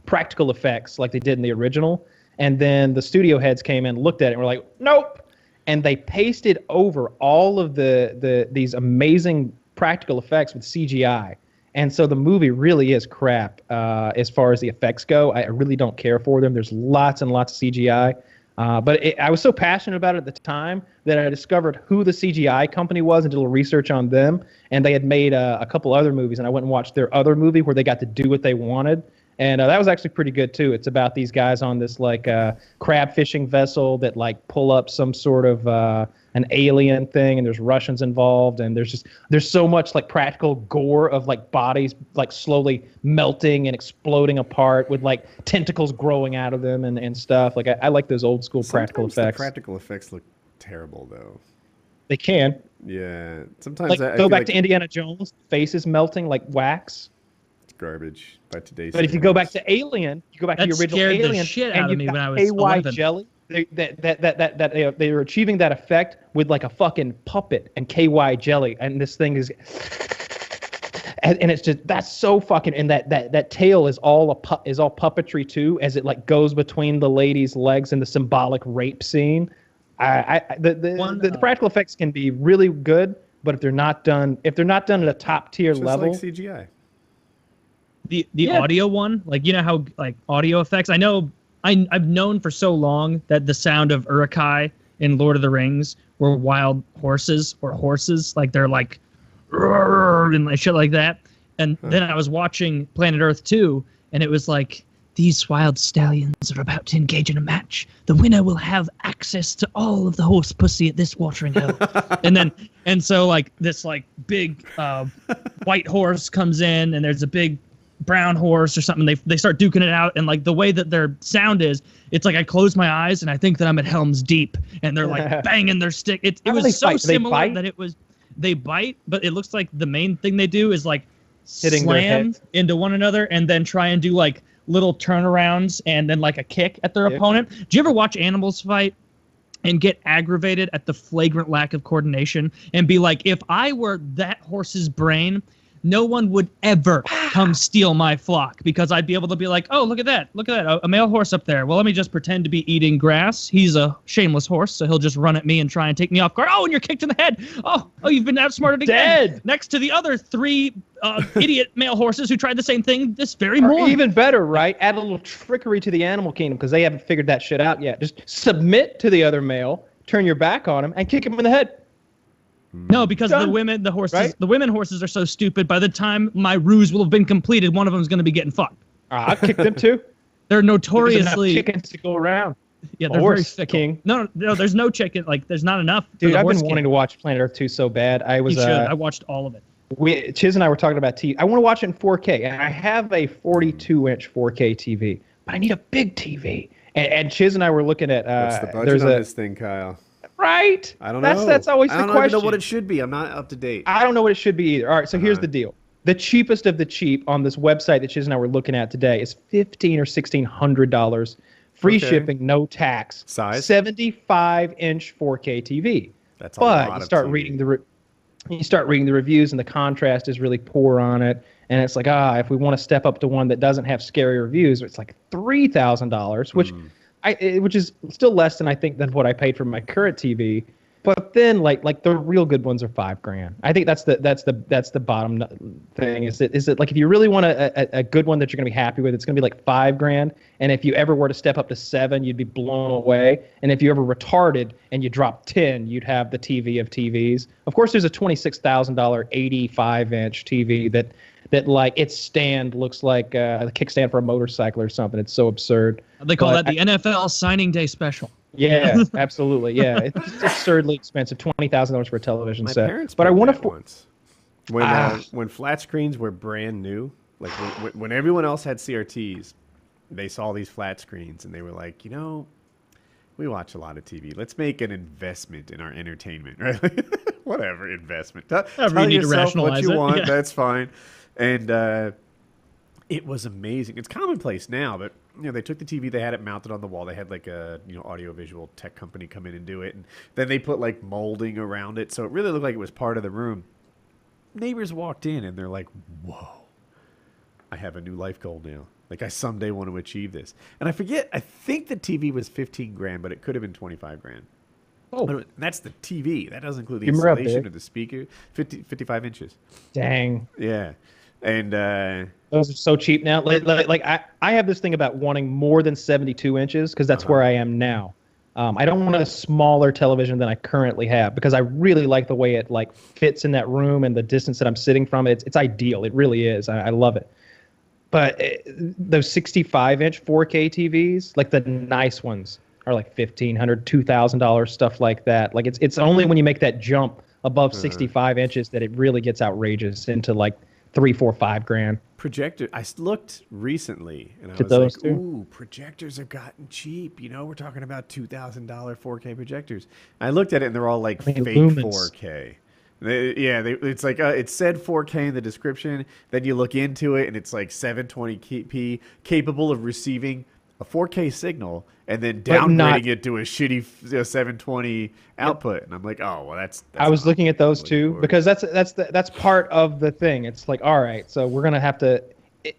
practical effects like they did in the original, and then the studio heads came in, looked at it, and were like, nope, and they pasted over all of these amazing practical effects with CGI. And so the movie really is crap as far as the effects go. I really don't care for them. There's lots and lots of CGI. But I was so passionate about it at the time that I discovered who the CGI company was and did a little research on them. And they had made a couple other movies, and I went and watched their other movie where they got to do what they wanted. And that was actually pretty good too. It's about these guys on this like crab fishing vessel that like pull up some sort of an alien thing, and there's Russians involved, and there's so much like practical gore of like bodies like slowly melting and exploding apart with like tentacles growing out of them and stuff. Like I like those old school practical effects.
The practical effects look terrible though.
They can.
Yeah, sometimes
like go back to Indiana Jones, faces melting like wax.
Garbage by today's.
But if you go back to Alien, you go back to the original Alien,
the shit out
and
of me
you've
when I
got
was
KY
11.
jelly. They were achieving that effect with like a fucking puppet and KY jelly, and this thing is, and it's just that's so fucking. And that tail is all puppetry too, as it like goes between the lady's legs in the symbolic rape scene. The practical effects can be really good, but if they're not done at a top tier level,
like CGI.
The audio one, like you know how like audio effects. I know I've known for so long that the sound of Uruk-hai in Lord of the Rings were wild horses or horses, like they're like and like shit like that. And then I was watching Planet Earth 2, and it was like these wild stallions are about to engage in a match. The winner will have access to all of the horse pussy at this watering hole. and so like this like big white horse comes in, and there's a big brown horse or something. They start duking it out, and like the way that their sound is, it's like I close my eyes and I think that I'm at Helm's Deep, and they're like banging their stick. It was so similar that it was they bite, but it looks like the main thing they do is like
hitting
slam into one another and then try and do like little turnarounds and then like a kick at their opponent. Do you ever watch animals fight and get aggravated at the flagrant lack of coordination and be like, if I were that horse's brain, no one would ever come steal my flock, because I'd be able to be like, oh, look at that, a male horse up there. Well, let me just pretend to be eating grass. He's a shameless horse, so he'll just run at me and try and take me off guard. Oh, and you're kicked in the head. Oh, you've been outsmarted again.
Dead.
Next to the other 3 idiot male horses who tried the same thing this very morning.
Even better, right? Add a little trickery to the animal kingdom, because they haven't figured that shit out yet. Just submit to the other male, turn your back on him, and kick him in the head.
No, because the women horses are so stupid. By the time my ruse will have been completed, one of them is going to be getting fucked.
I'll kick them too.
They're notoriously
there's enough chickens to go around.
Yeah, they're very fickle.
King.
No, there's no chicken. Like, there's not enough.
Dude, I've been wanting to watch Planet Earth 2 so bad. I
watched all of it.
Chiz and I were talking about TV. I want to watch it in 4K, and I have a 42-inch 4K TV, but I need a big TV. And Chiz and I were looking at.
What's the budget on this thing, Kyle?
Right?
I don't know.
That's always the question. I don't
know what it should be. I'm not up to date.
I don't know what it should be either. All right, so here's the deal. The cheapest of the cheap on this website that Chiz and I were looking at today is $1,500 or $1,600. Free shipping, no tax.
Size?
75-inch 4K TV.
That's a lot of TV.
You start reading the reviews, and the contrast is really poor on it. And it's like, if we want to step up to one that doesn't have scary reviews, it's like $3,000, which is still less than I think than what I paid for my current TV. But then like the real good ones are $5,000. I think that's the bottom thing. Is it like if you really want a good one that you're gonna be happy with, it's gonna be like $5,000. And if you ever were to step up to 7, you'd be blown away. And if you ever retarded and you dropped 10, you'd have the TV of TVs. Of course, there's a $26,000 85-inch TV that like its stand looks like a kickstand for a motorcycle or something. It's so absurd.
They call that the NFL signing day special.
Yeah, absolutely. Yeah, it's just absurdly expensive. $20,000 for a television set.
Parents
but I want
to once when flat screens were brand new, like when everyone else had CRTs, they saw these flat screens and they were like, we watch a lot of TV. Let's make an investment in our entertainment, right? Whatever investment. Tell yourself what you want. Yeah. That's fine. And it was amazing. It's commonplace now, but they took the TV, they had it mounted on the wall. They had like a audiovisual tech company come in and do it, and then they put like molding around it, so it really looked like it was part of the room. neighbors walked in and they're like, "Whoa, I have a new life goal now. Like I someday want to achieve this." And I forget. I think the TV was 15 grand, but it could have been 25 grand.
Oh,
But that's the TV. That doesn't include the
Humor up
installation
there.
of the speaker. 55 inches.
dang.
Yeah, and
Those are so cheap now. Like I have this thing about wanting more than 72 inches because that's where I am now. I don't want a smaller television than I currently have because I really like the way it like fits in that room and the distance that I'm sitting from it. It's ideal. It really is. I love it. But those 65-inch 4K TVs, like the nice ones, are like $1,500, $2,000, stuff like that. Like it's only when you make that jump above 65 inches that it really gets outrageous into like 3, 4, 5 grand.
projector. I looked recently, and I
To
was
those
like,
two?
"Ooh, projectors have gotten cheap." You know, we're talking about $2,000 4K projectors. I looked at it, and they're all like
I mean,
fake
lumens.
4K. It's like it said 4K in the description. Then you look into it, and it's like 720p, capable of receiving a 4K signal, and then
But
downgrading
not-
it to a shitty 720 output. And I'm like, "Oh, well, that's."
I was
not
looking at those
what I'm looking
too
for.
because that's part of the thing. It's like, all right, so we're gonna have to.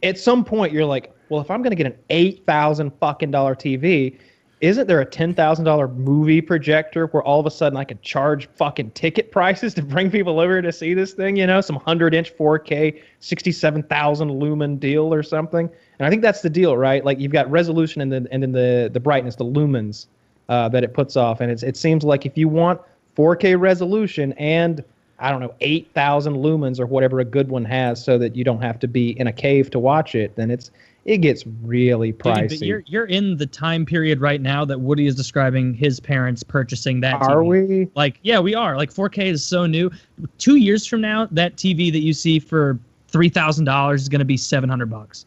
At some point, you're like, well, if I'm gonna get an $8,000 fucking TV, isn't there a $10,000 movie projector where all of a sudden I could charge fucking ticket prices to bring people over to see this thing? You know, some 100-inch 4K, 67,000 lumen deal or something. And I think that's the deal, right? Like you've got resolution and then the brightness, the lumens that it puts off, and it seems like if you want 4K resolution and I don't know 8,000 lumens or whatever a good one has, so that you don't have to be in a cave to watch it, then it gets really
Dude,
pricey.
but you're in the time period right now that Woody is describing his parents purchasing that
Are
TV.
we?
Like, yeah, we are. Like 4K is so new. 2 years from now, that TV that you see for $3,000 is going to be $700.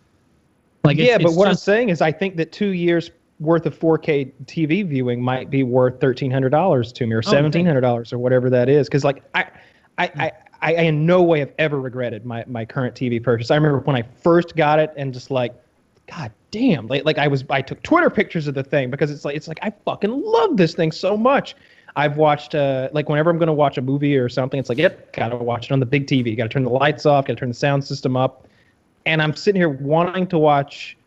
Like,
Yeah, but what I'm
just,
saying is I think that 2 years worth of 4K TV viewing might be worth $1,300 to me or $1,700 or whatever that is. Because like I in no way have ever regretted my current TV purchase. I remember when I first got it and just like, God damn, I took Twitter pictures of the thing because it's like I fucking love this thing so much. I've watched like whenever I'm gonna watch a movie or something, it's like, yep, gotta watch it on the big TV. Gotta turn the lights off, gotta turn the sound system up. And I'm sitting here wanting to watch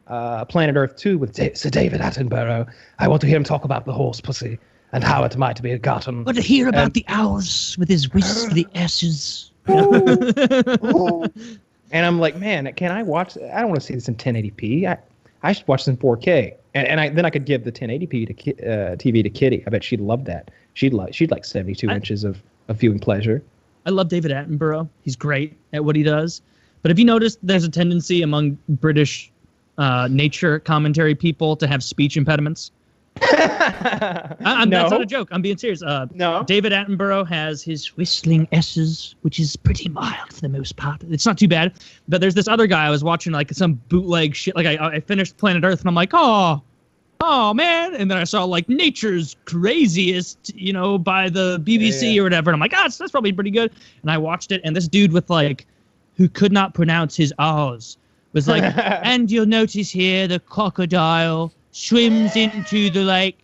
Planet Earth 2 with Sir David Attenborough. I want to hear him talk about the horse pussy and how it might be gotten.
But to hear about
And-
the owls with his wishes for the ashes.
And I'm like, man, can I watch? I don't want to see this in 1080p. I should watch this in 4K. And then I could give the 1080p TV to Kitty. I bet she'd love that. She'd like 72 inches of viewing pleasure.
I love David Attenborough. He's great at what he does. But have you noticed there's a tendency among British nature commentary people to have speech impediments? That's not a joke. I'm being serious.
No.
David Attenborough has his whistling S's, which is pretty mild for the most part. It's not too bad. But there's this other guy I was watching, like some bootleg shit. Like I finished Planet Earth, and I'm like, oh man. And then I saw like Nature's Craziest, by the BBC or whatever. And I'm like, that's probably pretty good. And I watched it, and this dude with like, who could not pronounce his R's was like, and you'll notice here the crocodile swims into the lake,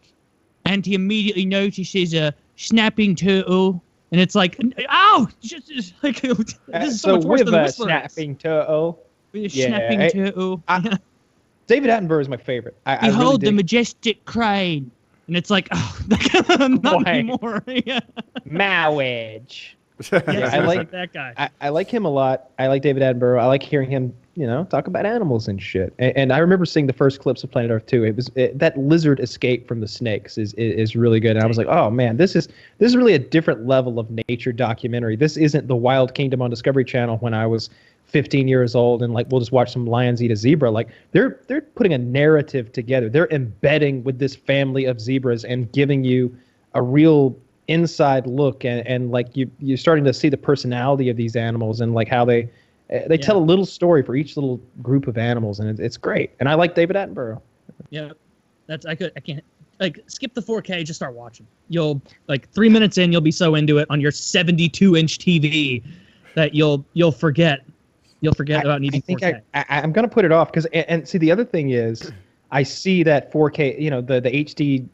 and he immediately notices a snapping turtle, and it's like, ow! Just like, this is so much worse
with
than the
a
Whistler.
snapping turtle.
With a
Yeah,
snapping turtle.
David Attenborough is my favorite. I really
Behold the
dig
majestic crane, and it's like, not
Boy.
anymore. Yeah,
Marriage.
yes,
I
it's
like-
that guy.
I like him a lot. I like David Attenborough. I like hearing him, talk about animals and shit. And I remember seeing the first clips of Planet Earth 2. That lizard escape from the snakes is really good. And I was like, oh man, this is really a different level of nature documentary. This isn't the Wild Kingdom on Discovery Channel when I was 15 years old and like we'll just watch some lions eat a zebra. Like they're putting a narrative together. They're embedding with this family of zebras and giving you a real inside look and like you're starting to see the personality of these animals and like how they tell a little story for each little group of animals, and it's great. And I like David Attenborough.
Yeah, I can't like skip the 4K. Just start watching. You'll like 3 minutes in, you'll be so into it on your 72-inch TV that you'll forget. You'll forget about needing
I think
4K.
I'm gonna put it off because and see the other thing is I see that 4K, the HD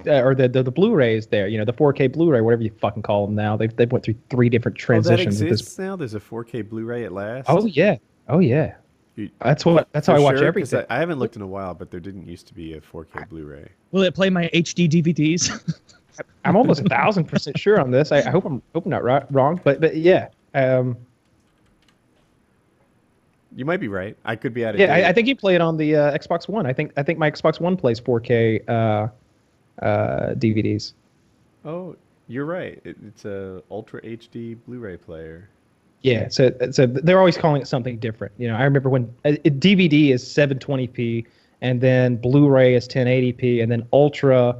the Blu-rays there. You know, the 4K Blu-ray, whatever you fucking call them now. They've went through 3 different
Oh, that
transitions at this.
exists now. There's a 4K Blu-ray at last.
Oh yeah, oh yeah.
You-
That's how
for
I watch
sure? 'Cause
everything.
I haven't looked in a while, but there didn't used to be a 4K Blu-ray.
Will it play my HD DVDs?
I'm almost 1,000% sure on this. I hope I'm not wrong, but yeah.
You might be right. I could be out of
Yeah,
date.
I think you play it on the Xbox One. I think my Xbox One plays 4K DVDs.
Oh, you're right. It's a Ultra HD Blu-ray player.
Yeah, so they're always calling it something different. You know, I remember when DVD is 720p, and then Blu-ray is 1080p, and then Ultra,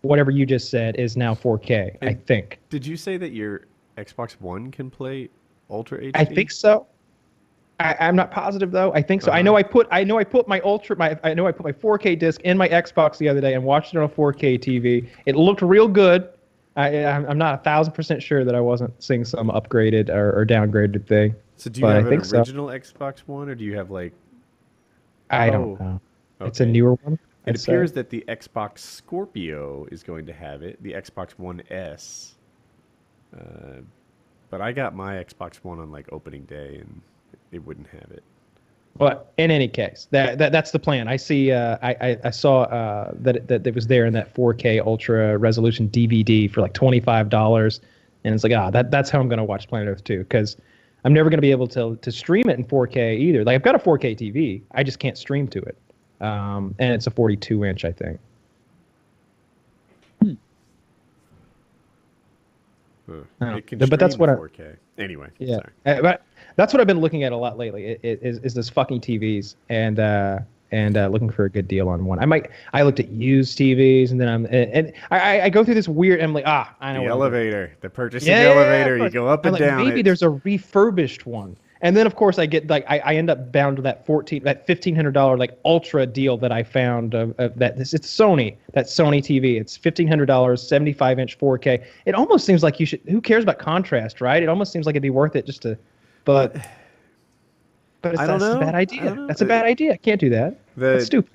whatever you just said, is now 4K. I think.
Did you say that your Xbox One can play Ultra HD?
I think so. I'm not positive though. I think so. I know I put my 4K disc in my Xbox the other day and watched it on a 4K TV. It looked real good. I'm not 1,000% sure that I wasn't seeing some upgraded or downgraded thing.
So do you have an original Xbox One, or do you have like?
I don't know.
Okay.
It's a newer one.
It appears that the Xbox Scorpio is going to have it. The Xbox One S. But I got my Xbox One on like opening day, and it wouldn't have it.
But in any case, that's the plan. I see. I saw that it was there in that 4K ultra resolution DVD for like $25, and it's like that's how I'm going to watch Planet Earth 2, because I'm never going to be able to stream it in 4K either. Like I've got a 4K TV, I just can't stream to it, and it's a 42-inch, I think.
It can
But that's
stream
what
4K. Anyway,
Yeah,
sorry.
but that's what I've been looking at a lot lately. Is this fucking TVs and looking for a good deal on one. I looked at used TVs, and then I go through this weird. I'm like, I know
The
what
elevator, the purchasing elevator.
Yeah.
You go up and
I'm like,
down.
maybe
it.
there's a refurbished one, and then of course I get like I end up bound to that $1,500 like ultra deal that I found it's Sony, that Sony TV. It's $1,500, 75-inch 4K. It almost seems like you should. Who cares about contrast, right? It almost seems like it'd be worth it just to, but that's a bad idea. That's a bad idea. I can't do that. That's stupid.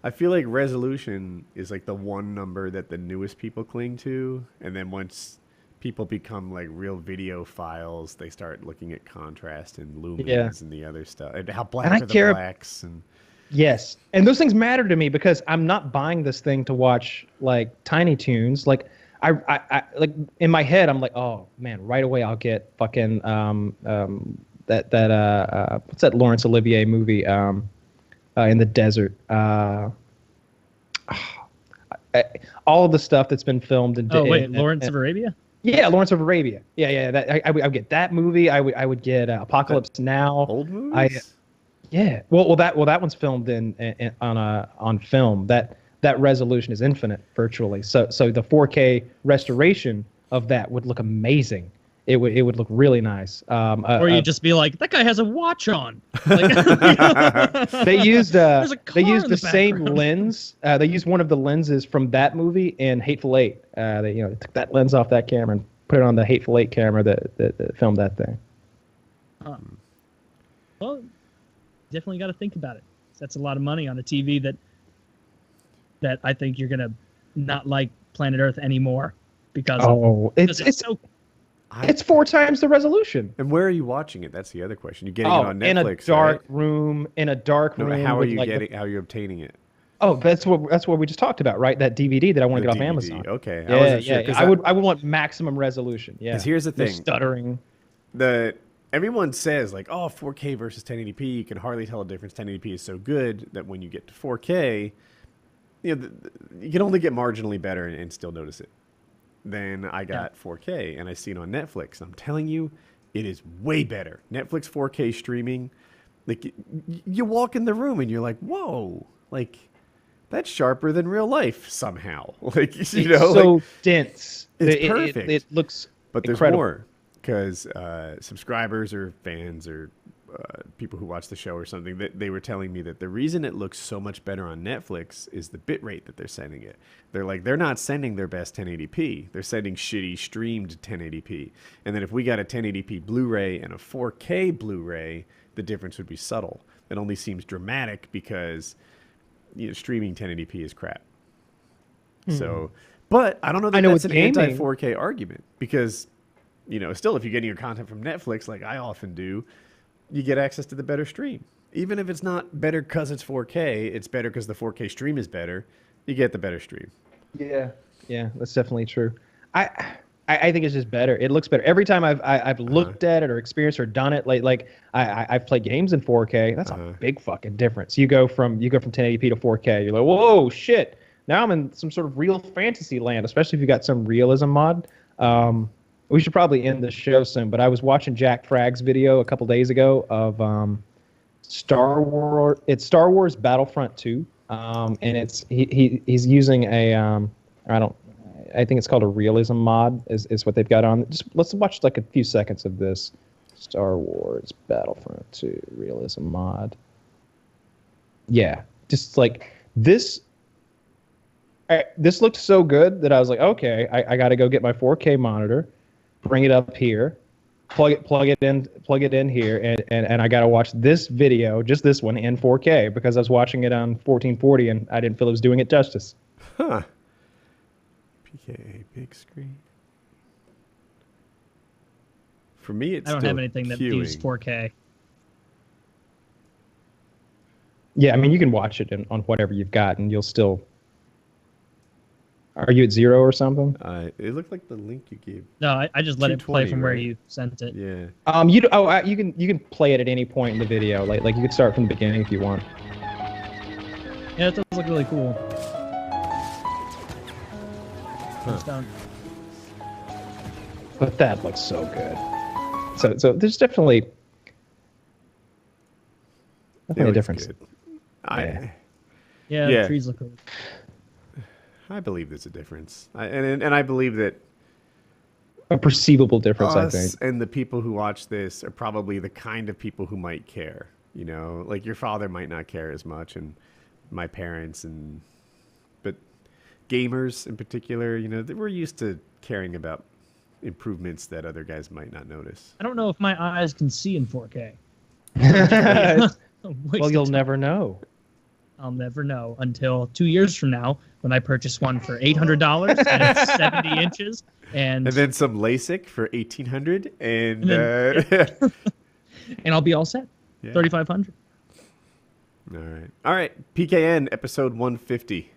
I feel like resolution is like the one number that the newest people cling to, and then once people become like real video files, they start looking at contrast and lumens and the other stuff, and how black are the blacks and.
Yes, and those things matter to me because I'm not buying this thing to watch like Tiny Toons. Like I like in my head, I'm like, oh man, right away I'll get fucking what's that Laurence Olivier movie in the desert. All of the stuff that's been filmed in.
Lawrence of Arabia.
Yeah, Lawrence of Arabia. Yeah. I would get that movie. I would get Apocalypse Now.
Old movies.
Yeah. Well, that one's filmed on film. That resolution is infinite virtually. So the 4K restoration of that would look amazing. It would look really nice.
Or you'd just be like, that guy has a watch on. Like,
they used the same
background.
lens. They used one of the lenses from that movie in Hateful Eight. They took that lens off that camera and put it on the Hateful Eight camera that filmed that thing.
Well, definitely got to think about it. That's a lot of money on a TV that I think you're gonna not like Planet Earth anymore because it's so.
It's 4 times the resolution.
And where are you watching it? That's the other question. You're getting it on Netflix,
in a dark
right?
room. In a dark room.
How are you getting? How are you obtaining it?
Oh, that's what we just talked about, right? That DVD that I want to get off
DVD.
Amazon.
Okay.
Yeah. I would want maximum resolution. Yeah.
Because here's the thing.
No stuttering.
Everyone says like, oh, 4K versus 1080p. You can hardly tell a difference. 1080p is so good that when you get to 4K, you can only get marginally better and still notice it. Then I got 4K and I see it on Netflix. I'm telling you, it is way better. Netflix 4K streaming, like you walk in the room and you're like, whoa, like that's sharper than real life somehow. Like it's so
dense.
It's perfect.
It looks
but there's
incredible.
more because subscribers or fans or people who watch the show or something, that they were telling me that the reason it looks so much better on Netflix is the bit rate that they're sending it. They're not sending their best 1080p. They're sending shitty streamed 1080p. And then if we got a 1080p Blu-ray and a 4K Blu-ray, the difference would be subtle. It only seems dramatic because streaming 1080p is crap. So, but I don't know that
I know
that's
with
an anti
gaming-
4K argument because, still, if you're getting your content from Netflix, like I often do, you get access to the better stream. Even if it's not better because it's 4K, it's better because the 4K stream is better. You get the better stream.
Yeah, yeah, that's definitely true. I think it's just better. It looks better every time I've looked at it or experienced or done it. Like I've played games in 4K. That's a big fucking difference. You go from 1080p to 4K. You're like, whoa, shit! Now I'm in some sort of real fantasy land. Especially if you got some realism mod. We should probably end the show soon. But I was watching Jack Fragg's video a couple days ago of Star Wars. It's Star Wars Battlefront 2. And it's he's using I think it's called a realism mod is what they've got on. Just let's watch like a few seconds of this. Star Wars Battlefront 2 realism mod. Yeah, just like this. This looked so good that I was like, okay, I got to go get my 4K monitor, bring it up here, plug it in here, and I got to watch this video, just this one, in 4K because I was watching it on 1440 and I didn't feel it was doing it justice.
Huh. PKA big screen. For me, it's
I don't
still
have anything that
queuing.
views 4K.
Yeah, I mean, you can watch it on whatever you've got, and you'll still. Are you at 0 or something?
It looked like the link you gave.
No, I just let it play
220,
from where
right?
you sent it.
Yeah.
You can play it at any point in the video. Like you could start from the beginning if you want.
Yeah, it does look really cool. It's done.
But that looks so good. So there's definitely
It
a
looks
difference.
good.
Yeah.
Yeah,
Yeah.
the trees look cool.
I believe there's a difference. And I believe that
A perceivable difference, I
us
think.
and the people who watch this are probably the kind of people who might care. Like your father might not care as much, and my parents, but gamers in particular, we're used to caring about improvements that other guys might not notice.
I don't know if my eyes can see in 4K.
Well, you'll never know.
I'll never know until 2 years from now when I purchase one for $800 and it's 70 inches. And
then some LASIK for $1,800, and
and I'll be all set.
Yeah.
3,500.
All right. PKN episode 150.